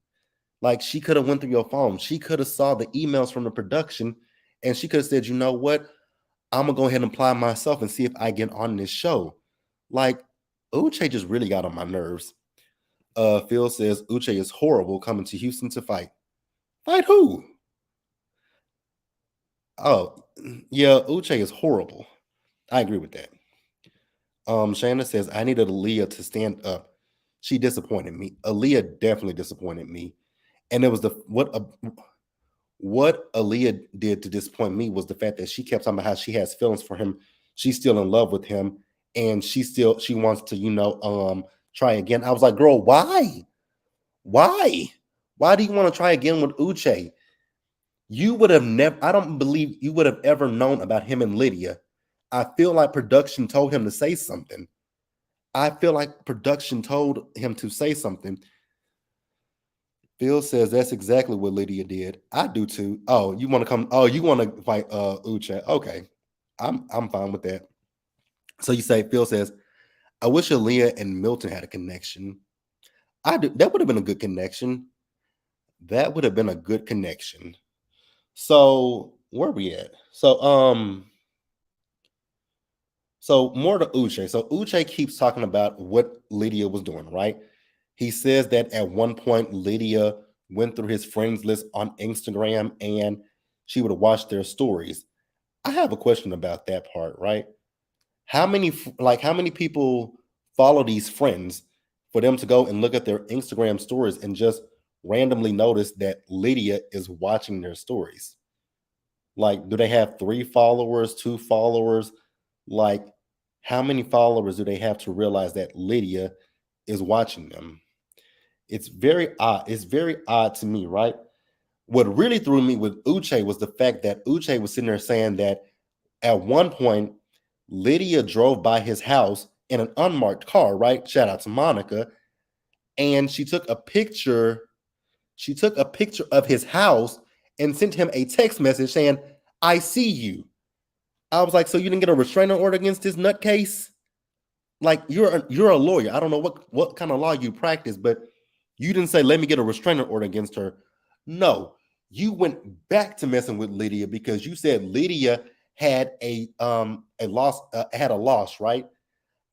Like she could have went through your phone. She could have saw the emails from the production and she could have said, you know what? I'm gonna go ahead and apply myself and see if I get on this show. Like Uche just really got on my nerves. Phil says Uche is horrible coming to Houston to fight. Fight who? Oh, yeah, Uche is horrible. I agree with that. Shanna says I needed Aaliyah to stand up. She disappointed me. Aaliyah definitely disappointed me. And it was what Aaliyah did to disappoint me was the fact that she kept talking about how she has feelings for him. She's still in love with him, and she wants to try again. I was like, girl, why? Why do you want to try again with Uche? You would have never. I don't believe you would have ever known about him and Lydia. I feel like production told him to say something. I feel like production told him to say something. Phil says that's exactly what Lydia did. I do too. Oh, you want to come? Oh, you want to fight Uche? Okay, I'm fine with that. So you say Phil says, I wish Aaliyah and Milton had a connection. I do. That would have been a good connection. That would have been a good connection. So where are we at? So more to Uche. So Uche keeps talking about what Lydia was doing, right? He says that at one point Lydia went through his friends list on Instagram and she would watch their stories. I have a question about that part, right? How many people follow these friends for them to go and look at their Instagram stories and just randomly notice that Lydia is watching their stories? Like, do they have 3 followers, 2 followers? Like, how many followers do they have to realize that Lydia is watching them? It's very odd. It's very odd to me, right? What really threw me with Uche was the fact that Uche was sitting there saying that at one point, Lydia drove by his house in an unmarked car, right? Shout out to Monica. And she took a picture. She took a picture of his house and sent him a text message saying, I see you. I was like, so you didn't get a restraining order against this nutcase? Like you're a lawyer. I don't know what kind of law you practice, but you didn't say let me get a restraining order against her. No, you went back to messing with Lydia because you said Lydia had a loss, right?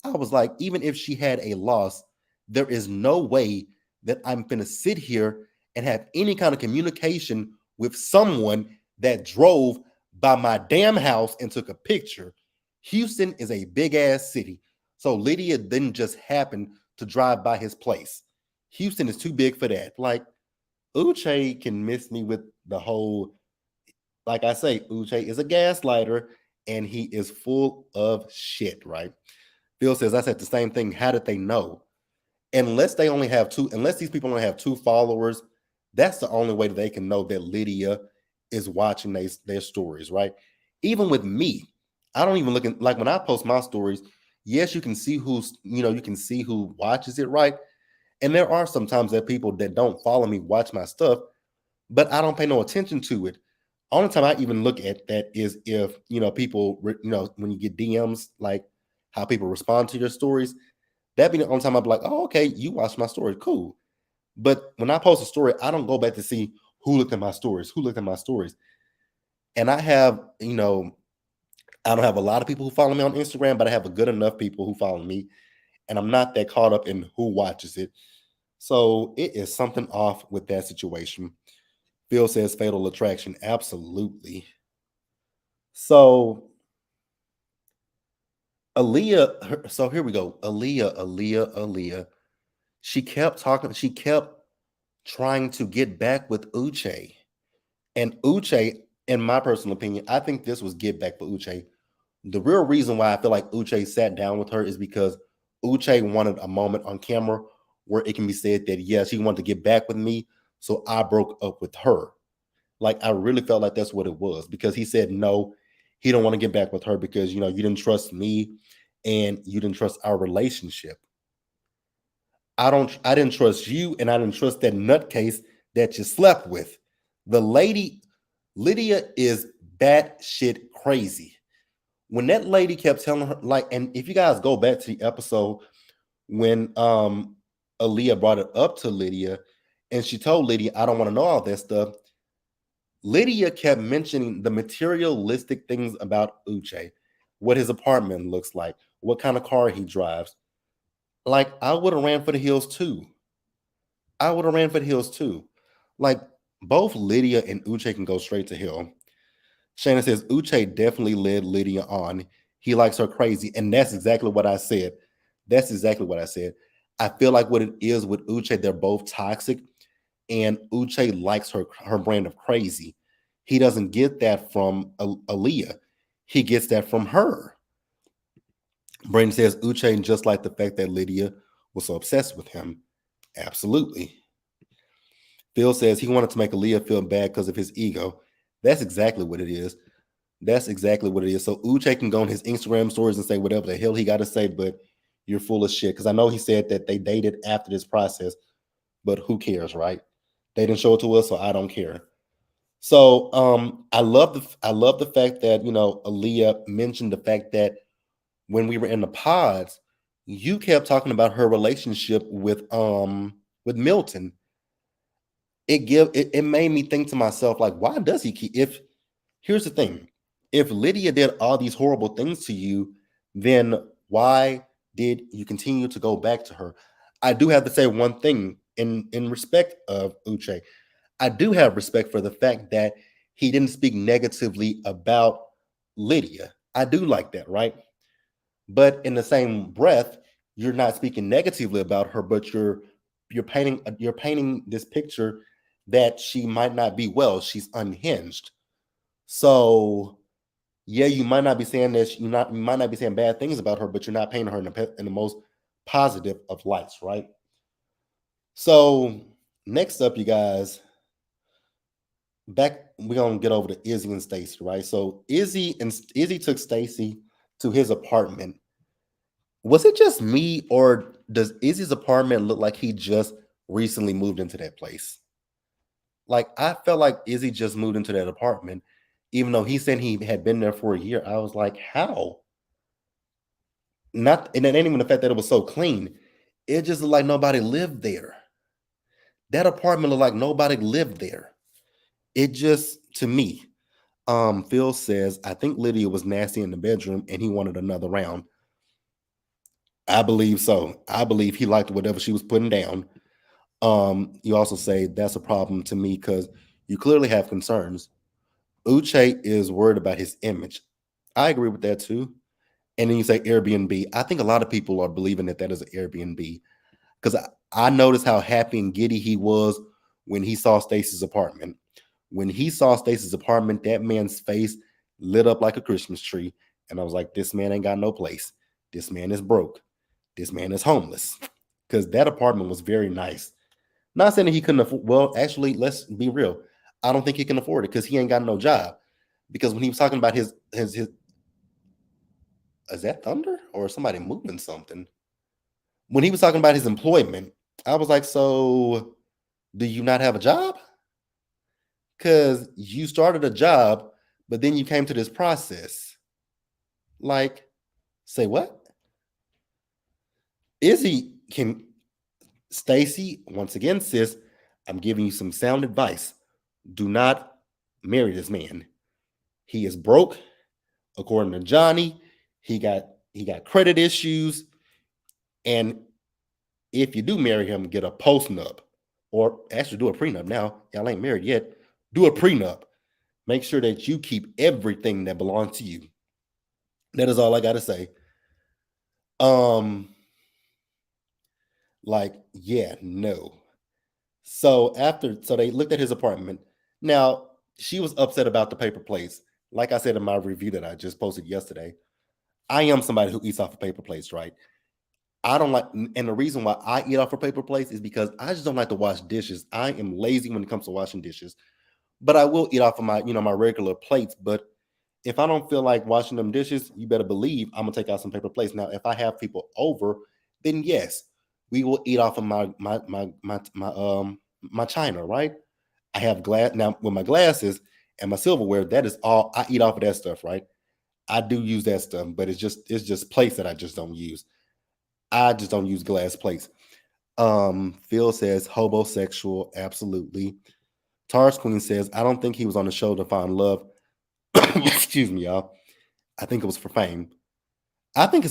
I was like, even if she had a loss, there is no way that I'm gonna sit here and have any kind of communication with someone that drove by my damn house and took a picture. Houston is a big ass city. So Lydia didn't just happen to drive by his place. Houston is too big for that. Like Uche can miss me with the whole like I say, Uche is a gaslighter and he is full of shit, right? Phil says, I said the same thing. How did they know? Unless these people only have two followers, that's the only way that they can know that Lydia is watching their stories, right? Even with me, I don't even look at, like, when I post my stories, yes, you can see you can see who watches it, right? And there are sometimes that people that don't follow me watch my stuff, but I don't pay no attention to it. Only time I even look at that is if, people, when you get DMs, like how people respond to your stories, that be the only time I'd be like, oh, okay, you watched my story. Cool. But when I post a story, I don't go back to see who looked at my stories, who looked at my stories. And I don't have a lot of people who follow me on Instagram, but I have a good enough people who follow me. And I'm not that caught up in who watches it. So it is something off with that situation. Phil says fatal attraction. Absolutely. So so here we go. Aaliyah. She kept trying to get back with Uche. And Uche, in my personal opinion, I think this was get back for Uche. The real reason why I feel like Uche sat down with her is because Uche wanted a moment on camera where it can be said that, yeah, she wanted to get back with me. So I broke up with her. Like, I really felt like that's what it was, because he said no, he don't want to get back with her because, you didn't trust me and you didn't trust our relationship. I didn't trust you, and I didn't trust that nutcase that you slept with. The lady, Lydia, is batshit crazy. When that lady kept telling her, like, and if you guys go back to the episode when Aaliyah brought it up to Lydia and she told Lydia, I don't want to know all that stuff. Lydia kept mentioning the materialistic things about Uche, what his apartment looks like, what kind of car he drives. Like, I would have ran for the hills too. I would have ran for the hills too. Like, both Lydia and Uche can go straight to hell. Shannon says Uche definitely led Lydia on. He likes her crazy. And that's exactly what I said. That's exactly what I said. I feel like what it is with Uche, they're both toxic. And Uche likes her brand of crazy. He doesn't get that from Aaliyah. He gets that from her. Brandon says Uche just like the fact that Lydia was so obsessed with him. Absolutely. Phil says he wanted to make Aaliyah feel bad because of his ego. That's exactly what it is. That's exactly what it is. So Uche can go on his Instagram stories and say whatever the hell he got to say, but you're full of shit. Because I know he said that they dated after this process, but who cares, right? They didn't show it to us, so I don't care. So I love the fact that Aaliyah mentioned the fact that when we were in the pods, you kept talking about her relationship with Milton. It made me think to myself, like, why does he keep if here's the thing. If Lydia did all these horrible things to you, then why did you continue to go back to her? I do have to say one thing in respect of Uche. I do have respect for the fact that he didn't speak negatively about Lydia. I do like that, right? But in the same breath, you're not speaking negatively about her, but you're painting this picture that she might not be well. She's unhinged. So yeah, you might not be saying this. You might not be saying bad things about her, but you're not painting her in the most positive of lights, right? So next up, you guys, we're gonna get over to Izzy and Stacy, right? So Izzy took Stacy to his apartment. Was it just me, or does Izzy's apartment look like he just recently moved into that place? Like, I felt like Izzy just moved into that apartment, even though he said he had been there for a year. I was like, how? Not, and it ain't even the fact that it was so clean. It just looked like nobody lived there. That apartment looked like nobody lived there. It just, to me, Phil says, I think Lydia was nasty in the bedroom and he wanted another round. I believe so. I believe he liked whatever she was putting down. You also say that's a problem to me because you clearly have concerns. Uche is worried about his image. I agree with that too. And then you say Airbnb. I think a lot of people are believing that that is an Airbnb because I noticed how happy and giddy he was when he saw Stacy's apartment. When he saw Stacy's apartment, that man's face lit up like a Christmas tree. And I was like, this man ain't got no place. This man is broke. This man is homeless. Because that apartment was very nice. Not saying that he couldn't afford, well, actually, let's be real. I don't think he can afford it because he ain't got no job. Because when he was talking about his is that thunder or somebody moving something? When he was talking about his employment, I was like, so do you not have a job? Because you started a job, but then you came to this process. Like, say what? Izzy can Stacy once again says, I'm giving you some sound advice. Do not marry this man. He is broke. According to Johnny, he got credit issues. And if you do marry him, get a postnup. Or actually do a prenup now. Y'all ain't married yet. Do a prenup. Make sure that you keep everything that belongs to you. That is all I gotta say. Um, yeah, no. So they looked at his apartment. Now, she was upset about the paper plates. Like I said in my review that I just posted yesterday, I am somebody who eats off of paper plates, right? I don't like, and the reason why I eat off of paper plates is because I just don't like to wash dishes. I am lazy when it comes to washing dishes, but I will eat off of my regular plates. But if I don't feel like washing them dishes, you better believe I'm gonna take out some paper plates. Now, if I have people over, then yes, we will eat off of my china, right? I have glass now with my glasses and my silverware. That is all I eat off of that stuff, right? I do use that stuff, but it's just plates that I just don't use. I just don't use glass plates. Phil says hobosexual, absolutely. Tars Queen says, I don't think he was on the show to find love. Excuse me, y'all. I think it was for fame. I think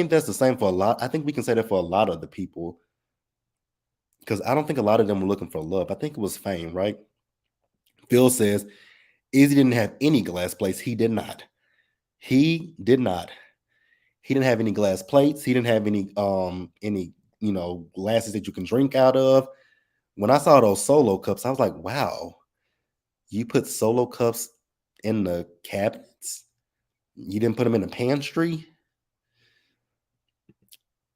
that's the same for a lot. I think we can say that for a lot of the people because I don't think a lot of them were looking for love. I think it was fame, right? Phil says Izzy didn't have any glass plates. He did not. He did not. He didn't have any glass plates. He didn't have any glasses that you can drink out of. When I saw those solo cups, I was like, wow, you put solo cups in the cabinets? You didn't put them in the pantry?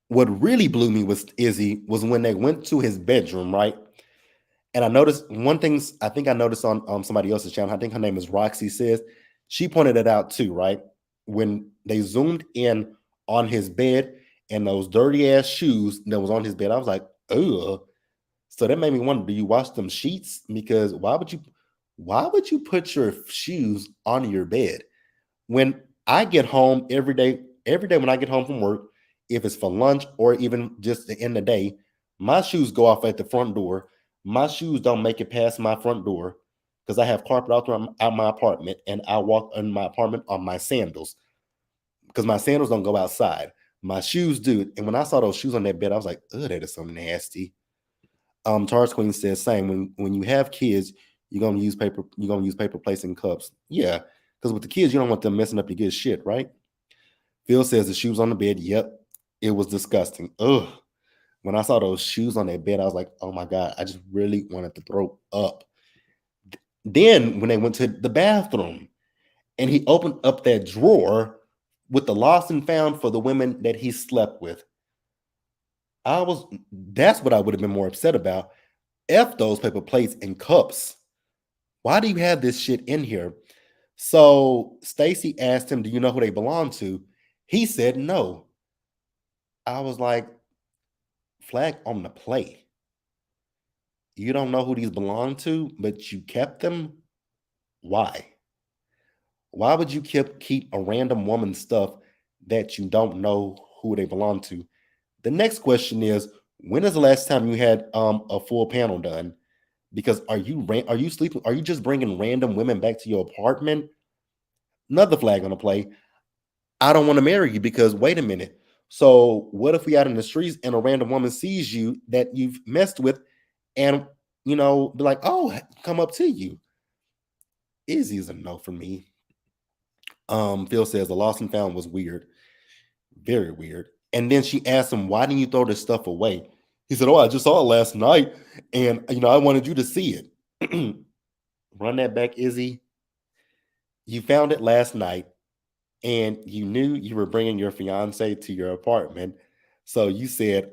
What really blew me was Izzy was when they went to his bedroom, right? And I noticed one thing I think I noticed on somebody else's channel. I think her name is Roxy says she pointed it out too, right? When they zoomed in on his bed and those dirty ass shoes that was on his bed, I was like, ugh. So that made me wonder, do you wash them sheets? Because why would you put your shoes on your bed? When I get home every day when I get home from work, if it's for lunch or even just to end the day, my shoes go off at the front door. My shoes don't make it past my front door because I have carpet out my apartment and I walk in my apartment on my sandals because my sandals don't go outside. My shoes do. And when I saw those shoes on that bed, I was like, oh, that is so nasty. Tars Queen says same. When you have kids, you're gonna use paper plates and cups. Yeah, because with the kids, you don't want them messing up your good shit, right? Phil says the shoes on the bed. Yep, it was disgusting. Ugh. When I saw those shoes on that bed, I was like, oh my god, I just really wanted to throw up. Then when they went to the bathroom and he opened up that drawer with the lost and found for the women that he slept with, I was that's what I would have been more upset about. F those paper plates and cups. Why do you have this shit in here? So Stacy asked him, do you know who they belong to? He said no. I was like, flag on the play. You don't know who these belong to, but you kept them? Why? Why would you keep a random woman's stuff that you don't know who they belong to? The next question is, when is the last time you had a full panel done? Because are you sleeping? Are you just bringing random women back to your apartment? Another flag on the play. I don't want to marry you because wait a minute. So what if we out in the streets and a random woman sees you that you've messed with and be like, oh, come up to you? Izzy's a no for me. Phil says the lost and found was weird. Very weird. And then she asked him, why didn't you throw this stuff away? He said, oh, I just saw it last night and I wanted you to see it. Run that back, Izzy. You found it last night and you knew you were bringing your fiance to your apartment. So you said,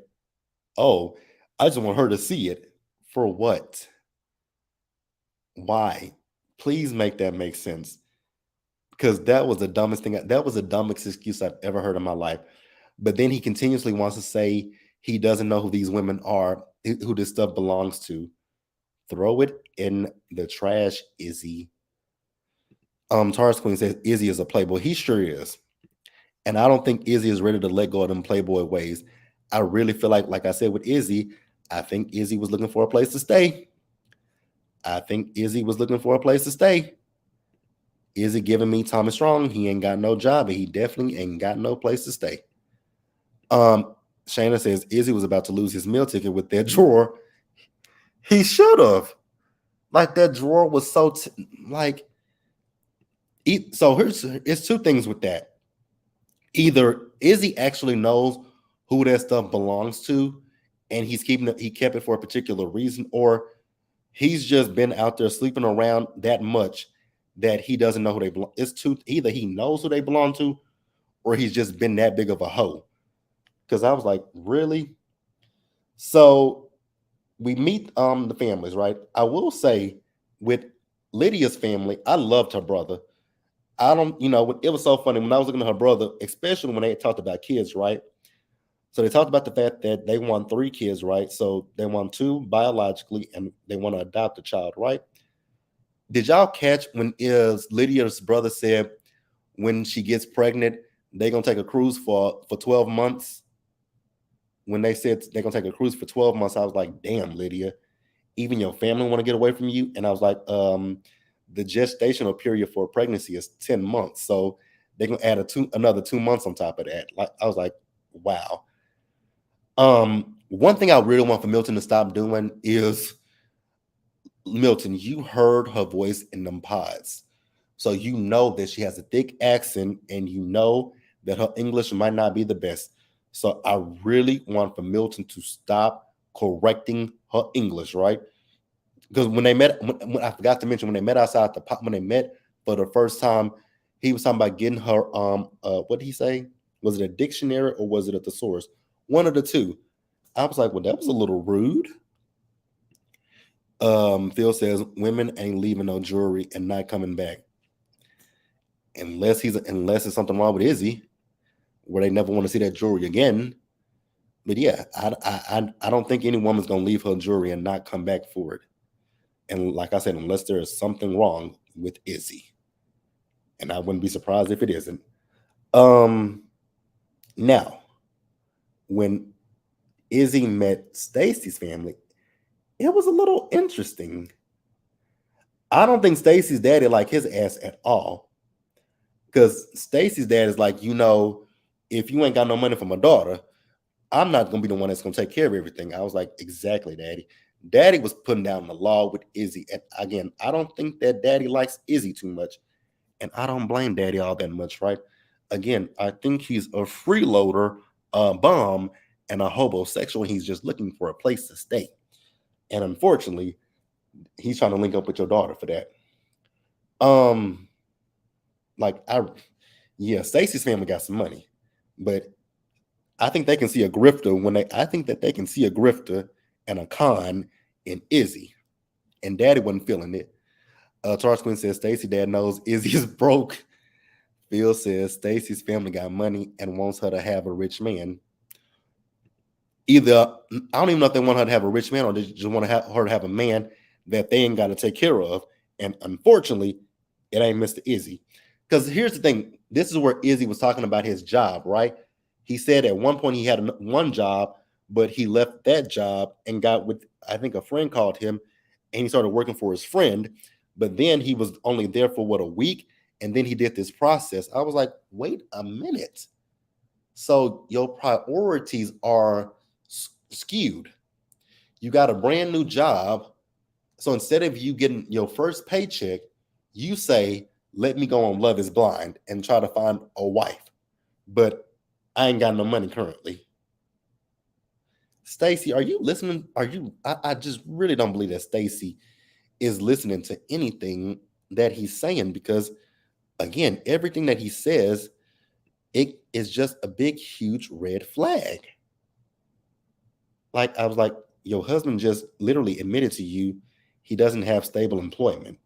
oh, I just want her to see it. For what? Why? Please make that make sense. Because that was the dumbest thing. That was the dumbest excuse I've ever heard in my life. But then he continuously wants to say he doesn't know who these women are, who this stuff belongs to. Throw it in the trash, Izzy. Taurus Queen says Izzy is a playboy. He sure is. And I don't think Izzy is ready to let go of them playboy ways. I really feel like I said with Izzy, I think Izzy was looking for a place to stay. I think Izzy was looking for a place to stay. Izzy giving me Thomas Strong. He ain't got no job, and he definitely ain't got no place to stay. Shayna says Izzy was about to lose his meal ticket with that drawer. He should have. Like that drawer was so so it's two things with that. Either Izzy actually knows who that stuff belongs to, and he kept it for a particular reason, or he's just been out there sleeping around that much that he doesn't know who they belong. It's two. Either he knows who they belong to, or he's just been that big of a hoe. Because I was like, really? So we meet the families, right? I will say with Lydia's family, I loved her brother. I don't, it was so funny when I was looking at her brother, especially when they talked about kids, right? So they talked about the fact that they want 3 kids, right? So they want 2 biologically and they want to adopt a child, right? Did y'all catch when is Lydia's brother said when she gets pregnant, they're gonna take a cruise for 12 months? When they said they're gonna take a cruise for 12 months, I was like, damn, Lydia, even your family want to get away from you. And I was like, the gestational period for pregnancy is 10 months. So they're gonna add another 2 months on top of that. Like I was like, wow. One thing I really want for Milton to stop doing is Milton, you heard her voice in them pods. So you know that she has a thick accent and you know that her English might not be the best. So I really want for Milton to stop correcting her English, right? Because when they met, when I forgot to mention, when they met outside when they met for the first time, he was talking about getting her what did he say? Was it a dictionary or was it a thesaurus? One of the two. I was like, well, that was a little rude. Phil says women ain't leaving no jewelry and not coming back unless it's something wrong with Izzy, where they never want to see that jewelry again. But yeah, I don't think any woman's gonna leave her jewelry and not come back for it. And like I said, unless there is something wrong with Izzy, and I wouldn't be surprised if it isn't. Now when Izzy met Stacy's family, it was a little interesting. I don't think Stacy's daddy liked his ass at all. Because Stacy's dad is like, if you ain't got no money for my daughter, I'm not gonna be the one that's gonna take care of everything. I was like, exactly, daddy. Daddy was putting down the law with Izzy. And again, I don't think that daddy likes Izzy too much. And I don't blame daddy all that much, right? Again, I think he's a freeloader, a bum, and a homosexual. He's just looking for a place to stay. And unfortunately, he's trying to link up with your daughter for that. Um, like yeah, Stacy's family got some money, but I think they can see a grifter I think that they can see a grifter and a con in Izzy. And daddy wasn't feeling it. Charles Quinn says Stacy dad knows Izzy is broke. Phil says Stacy's family got money and wants her to have a rich man. Either I don't even know if they want her to have a rich man or they just want to have her to have a man that they ain't got to take care of. And unfortunately, it ain't Mr. Izzy. Because here's the thing: this is where Izzy was talking about his job, right? He said at one point he had one job, but he left that job and got with I think a friend called him, and he started working for his friend. But then he was only there for a week, and then he did this process. I was like, wait a minute. So your priorities are skewed. You got a brand new job. So instead of you getting your first paycheck, you say, let me go on Love is Blind and try to find a wife. But I ain't got no money currently. Stacy, are you listening? I just really don't believe that Stacy is listening to anything that he's saying because, again, everything that he says, it is just a big, huge red flag. Like, I was like, your husband just literally admitted to you he doesn't have stable employment.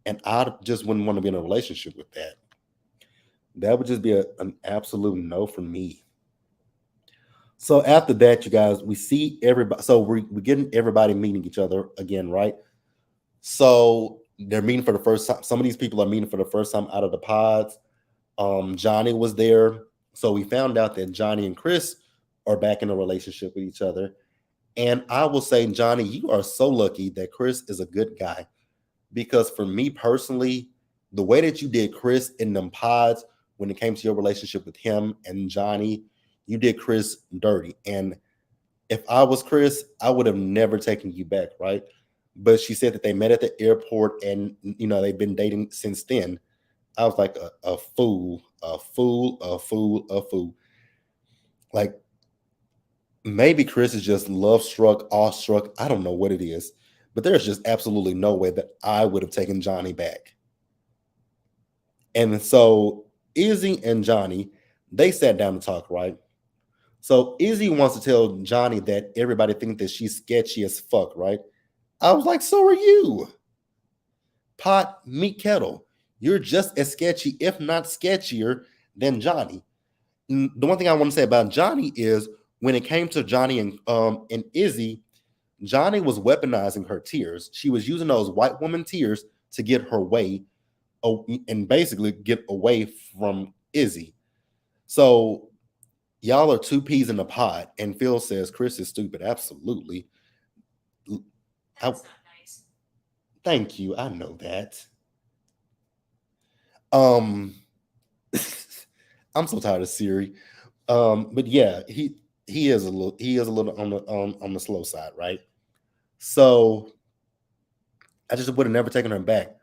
And I just wouldn't want to be in a relationship with that. That would just be an absolute no for me. So after that, you guys, we see everybody. So we're getting everybody meeting each other again, right? So they're meeting for the first time. Some of these people are meeting for the first time out of the pods. Johnny was there. So we found out that Johnny and Chris are back in a relationship with each other. And I will say, Johnny, you are so lucky that Chris is a good guy. Because for me personally, the way that you did Chris in them pods when it came to your relationship with him and Johnny, you did Chris dirty. And if I was Chris, I would have never taken you back, right? But she said that they met at the airport and they've been dating since then. I was like a fool, a fool, a fool, a fool. Like maybe Chris is just love struck, awestruck. I don't know what it is, but there's just absolutely no way that I would have taken Johnny back. And so Izzy and Johnny, they sat down to talk, right? So Izzy wants to tell Johnny that everybody thinks that she's sketchy as fuck, right? I was like, so are you. Pot, meat, kettle. You're just as sketchy, if not sketchier, than Johnny. The one thing I want to say about Johnny is when it came to Johnny and Izzy, Johnny was weaponizing her tears. She was using those white woman tears to get her way and basically get away from Izzy. So y'all are two peas in a pod, and Phil says Chris is stupid. Absolutely. That's not nice. Thank you. I know that. Um, I'm so tired of Siri. But yeah, he is a little on the slow side, right? So I just would have never taken her back.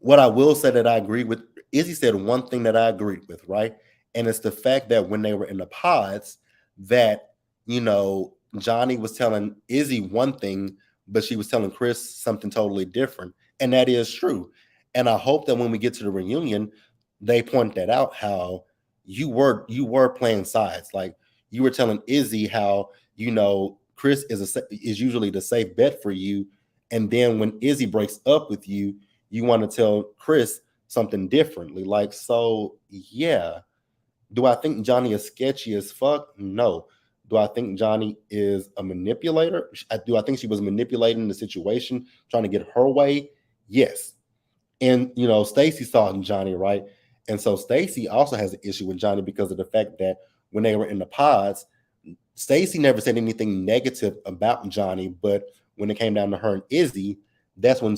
What I will say that I agree with, Izzy said one thing that I agreed with, right? And it's the fact that when they were in the pods, that, Johnny was telling Izzy one thing, but she was telling Chris something totally different. And that is true. And I hope that when we get to the reunion, they point that out how you were playing sides. Like you were telling Izzy how, Chris is usually the safe bet for you. And then when Izzy breaks up with you, you want to tell Chris something differently. Like, so yeah. Do I think Johnny is sketchy as fuck? No. Do I think Johnny is a manipulator? Do I think she was manipulating the situation, trying to get her way? Yes. And Stacy saw Johnny, right? And so Stacy also has an issue with Johnny because of the fact that when they were in the pods, Stacy never said anything negative about Johnny, but when it came down to her and Izzy, that's when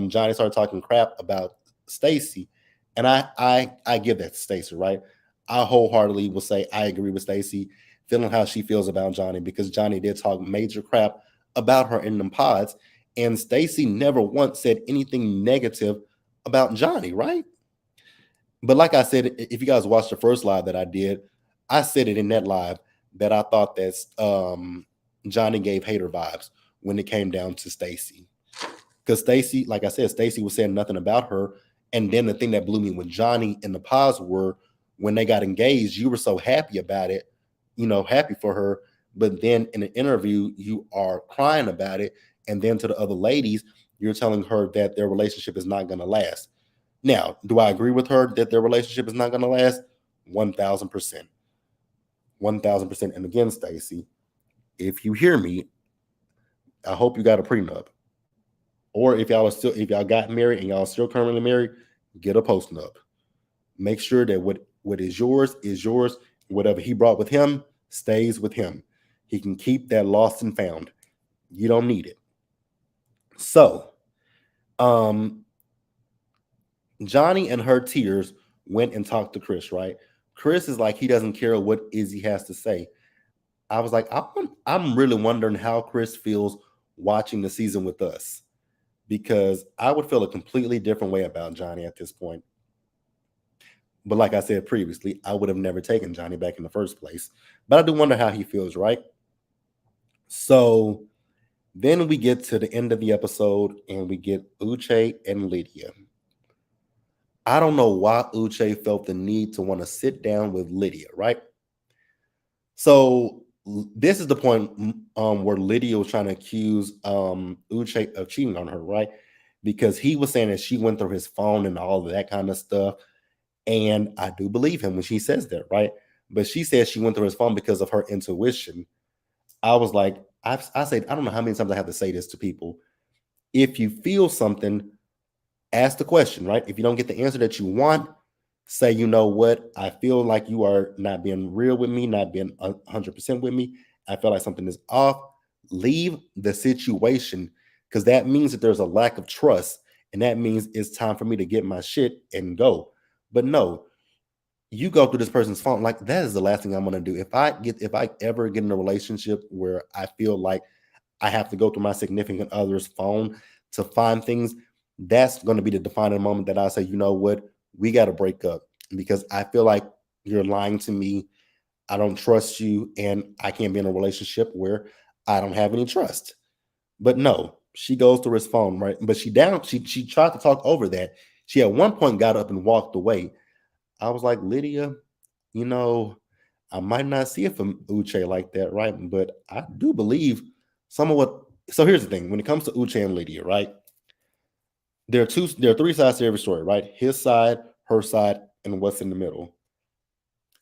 Johnny started talking crap about Stacy. And I give that to Stacy, right? I wholeheartedly will say I agree with Stacy, feeling how she feels about Johnny because Johnny did talk major crap about her in them pods, and Stacy never once said anything negative about Johnny, right? But like I said, if you guys watched the first live that I did, I said it in that live that I thought that Johnny gave hater vibes when it came down to Stacy. Because Stacy, like I said, Stacy was saying nothing about her. And then the thing that blew me with Johnny and the pause were when they got engaged, you were so happy about it, happy for her. But then in an interview, you are crying about it. And then to the other ladies, you're telling her that their relationship is not going to last. Now, do I agree with her that their relationship is not going to last? 1,000%. 1,000%. And again, Stacy, if you hear me, I hope you got a prenup. Or if y'all got married and y'all still currently married, get a postnup. Make sure that what is yours is yours. Whatever he brought with him stays with him. He can keep that lost and found. You don't need it. So, Johnny and her tears went and talked to Chris, right? Chris is like, he doesn't care what Izzy has to say. I was like, I'm really wondering how Chris feels watching the season with us, because I would feel a completely different way about Johnny at this point. But like I said previously, I would have never taken Johnny back in the first place. But I do wonder how he feels, right? So Then we get to the end of the episode and we get Uche and Lydia. I don't know why Uche felt the need to want to sit down with Lydia, right? So this is the point where Lydia was trying to accuse Uche of cheating on her, right? Because he was saying that she went through his phone and all of that kind of stuff. And I do believe him when she says that, right? But she says she went through his phone because of her intuition. I was like, I said, I don't know how many times I have to say this to people. If you feel something, ask the question, right? If you don't get the answer that you want, say, you know what? I feel like you are not being real with me, not being 100% with me. I feel like something is off. Leave the situation because that means that there's a lack of trust. And that means it's time for me to get my shit and go. But no, you go through this person's phone. Like that is the last thing I'm gonna do. If I ever get in a relationship where I feel like I have to go through my significant other's phone to find things, that's going to be the defining moment that I say, you know what, we got to break up because I feel like you're lying to me. I don't trust you, and I can't be in a relationship where I don't have any trust. But no, she goes through his phone, right? But she tried to talk over that. She at one point got up and walked away. I was like, Lydia, you know, I might not see it from Uche like that, right? But I do believe some of what. So here's the thing: when it comes to Uche and Lydia, right? There are three sides to every story, right? His side, her side, and what's in the middle.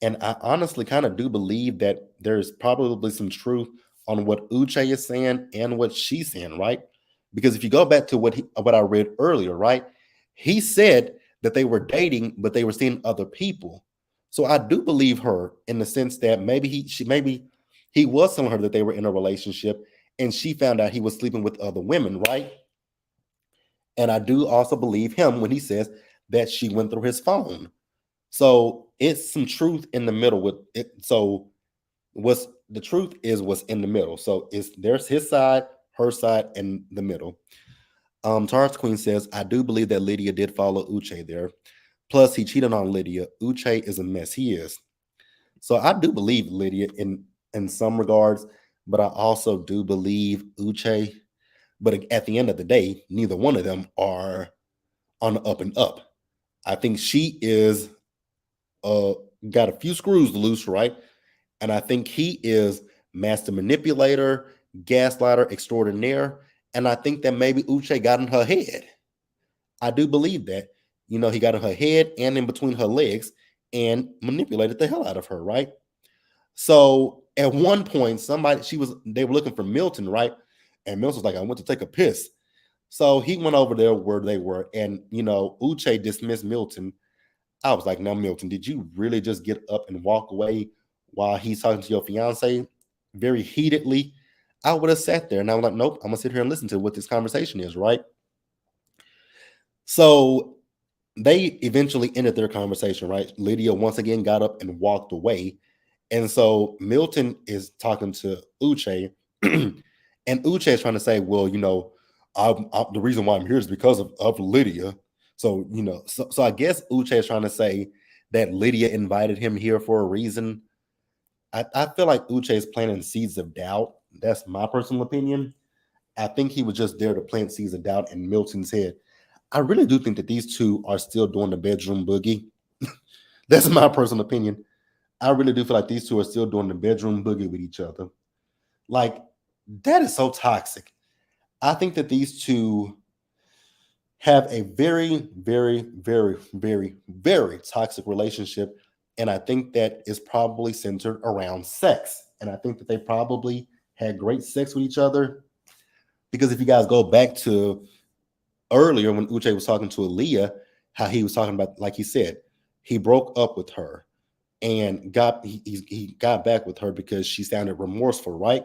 And I honestly kind of do believe that there's probably some truth on what Uche is saying and what she's saying, right? Because if you go back to what I read earlier, right? He said that they were dating, but they were seeing other people. So I do believe her in the sense that maybe he was telling her that they were in a relationship and she found out he was sleeping with other women, right? And I do also believe him when he says that she went through his phone. So it's some truth in the middle with it. So what's the truth is what's in the middle. So it's there's his side, her side, and the middle. Taurus Queen says, I do believe that Lydia did follow Uche there. Plus, he cheated on Lydia. Uche is a mess. He is. So I do believe Lydia in some regards, but I also do believe Uche. But at the end of the day, neither one of them are on the up and up. I think she is uh got a few screws loose, right? And I think he is master manipulator, gaslighter extraordinaire. And I think that maybe Uche got in her head. I do believe that. You know, he got in her head and in between her legs and manipulated the hell out of her, right? So at one point, they were looking for Milton, right? And Milton was like, I went to take a piss. So he went over there where they were, and Uche dismissed Milton. I was like, no, Milton, did you really just get up and walk away while he's talking to your fiance very heatedly? I would have sat there and I was like, nope, I'm gonna sit here and listen to what this conversation is, right? So they eventually ended their conversation, right? Lydia once again got up and walked away. And so Milton is talking to Uche, and Uche is trying to say, well, the reason why I'm here is because of Lydia. So, so I guess Uche is trying to say that Lydia invited him here for a reason. I feel like Uche is planting seeds of doubt. That's my personal opinion. I think he was just there to plant seeds of doubt in Milton's head. I really do think that these two are still doing the bedroom boogie. That's my personal opinion. I really do feel like these two are still doing the bedroom boogie with each other. Like, that is so toxic. I think that these two have a very, very, very, very, very toxic relationship. And I think that is probably centered around sex. And I think that they probably had great sex with each other. Because if you guys go back to earlier when Uche was talking to Aaliyah, how he was talking about, like he said, he broke up with her and he got back with her because she sounded remorseful, right?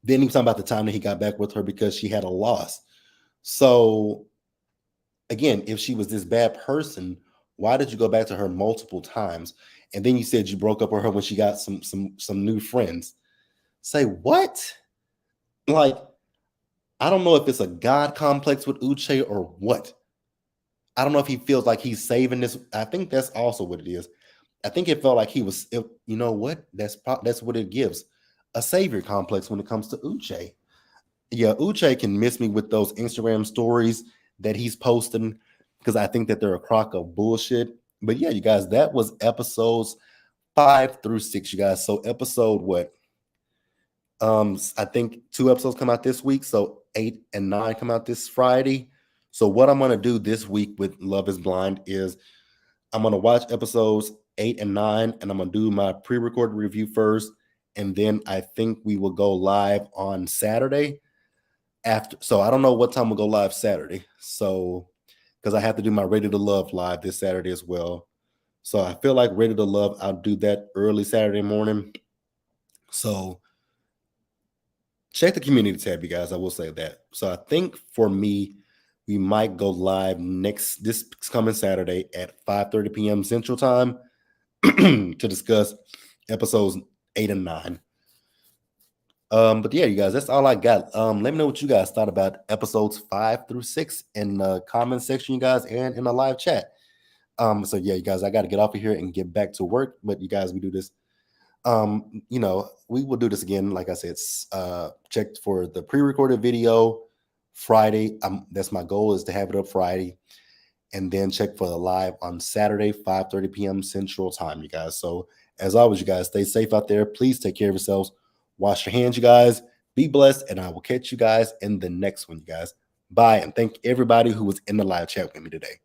Then he was talking about the time that he got back with her because she had a loss. So again, if she was this bad person, why did you go back to her multiple times? And then you said you broke up with her when she got some new friends. Say what? Like, I don't know if it's a God complex with Uche or what. I don't know if he feels like he's saving this. I think that's also what it is. I think it felt like he was. You know what? That's what it gives, a savior complex when it comes to Uche. Yeah, Uche can miss me with those Instagram stories that he's posting because I think that they're a crock of bullshit. But yeah, you guys, that was episodes 5 through 6, you guys. So episode what? I think 2 episodes come out this week, so 8 and 9 come out this Friday. So what I'm gonna do this week with Love Is Blind is I'm gonna watch episodes 8 and 9, and I'm gonna do my pre-recorded review first, and then I think we will go live on Saturday after. So I don't know what time we'll go live Saturday. So because I have to do my Ready to Love live this Saturday as well. So I feel like Ready to Love, I'll do that early Saturday morning. So check the community tab, you guys. I will say that. So I think for me, we might go live this coming Saturday at 5:30 p.m. Central Time to discuss episodes 8 and 9. But yeah, you guys, that's all I got. Let me know what you guys thought about episodes 5 through 6 in the comment section, you guys, and in the live chat. So yeah, you guys, I got to get off of here and get back to work. But you guys, we do this. We will do this again. Like I said, checked for the pre-recorded video Friday. That's my goal, is to have it up Friday, and then check for the live on Saturday, 5:30 p.m. Central Time, you guys. So as always, you guys, stay safe out there. Please take care of yourselves. Wash your hands, you guys. Be blessed, and I will catch you guys in the next one, you guys. Bye, and thank everybody who was in the live chat with me today.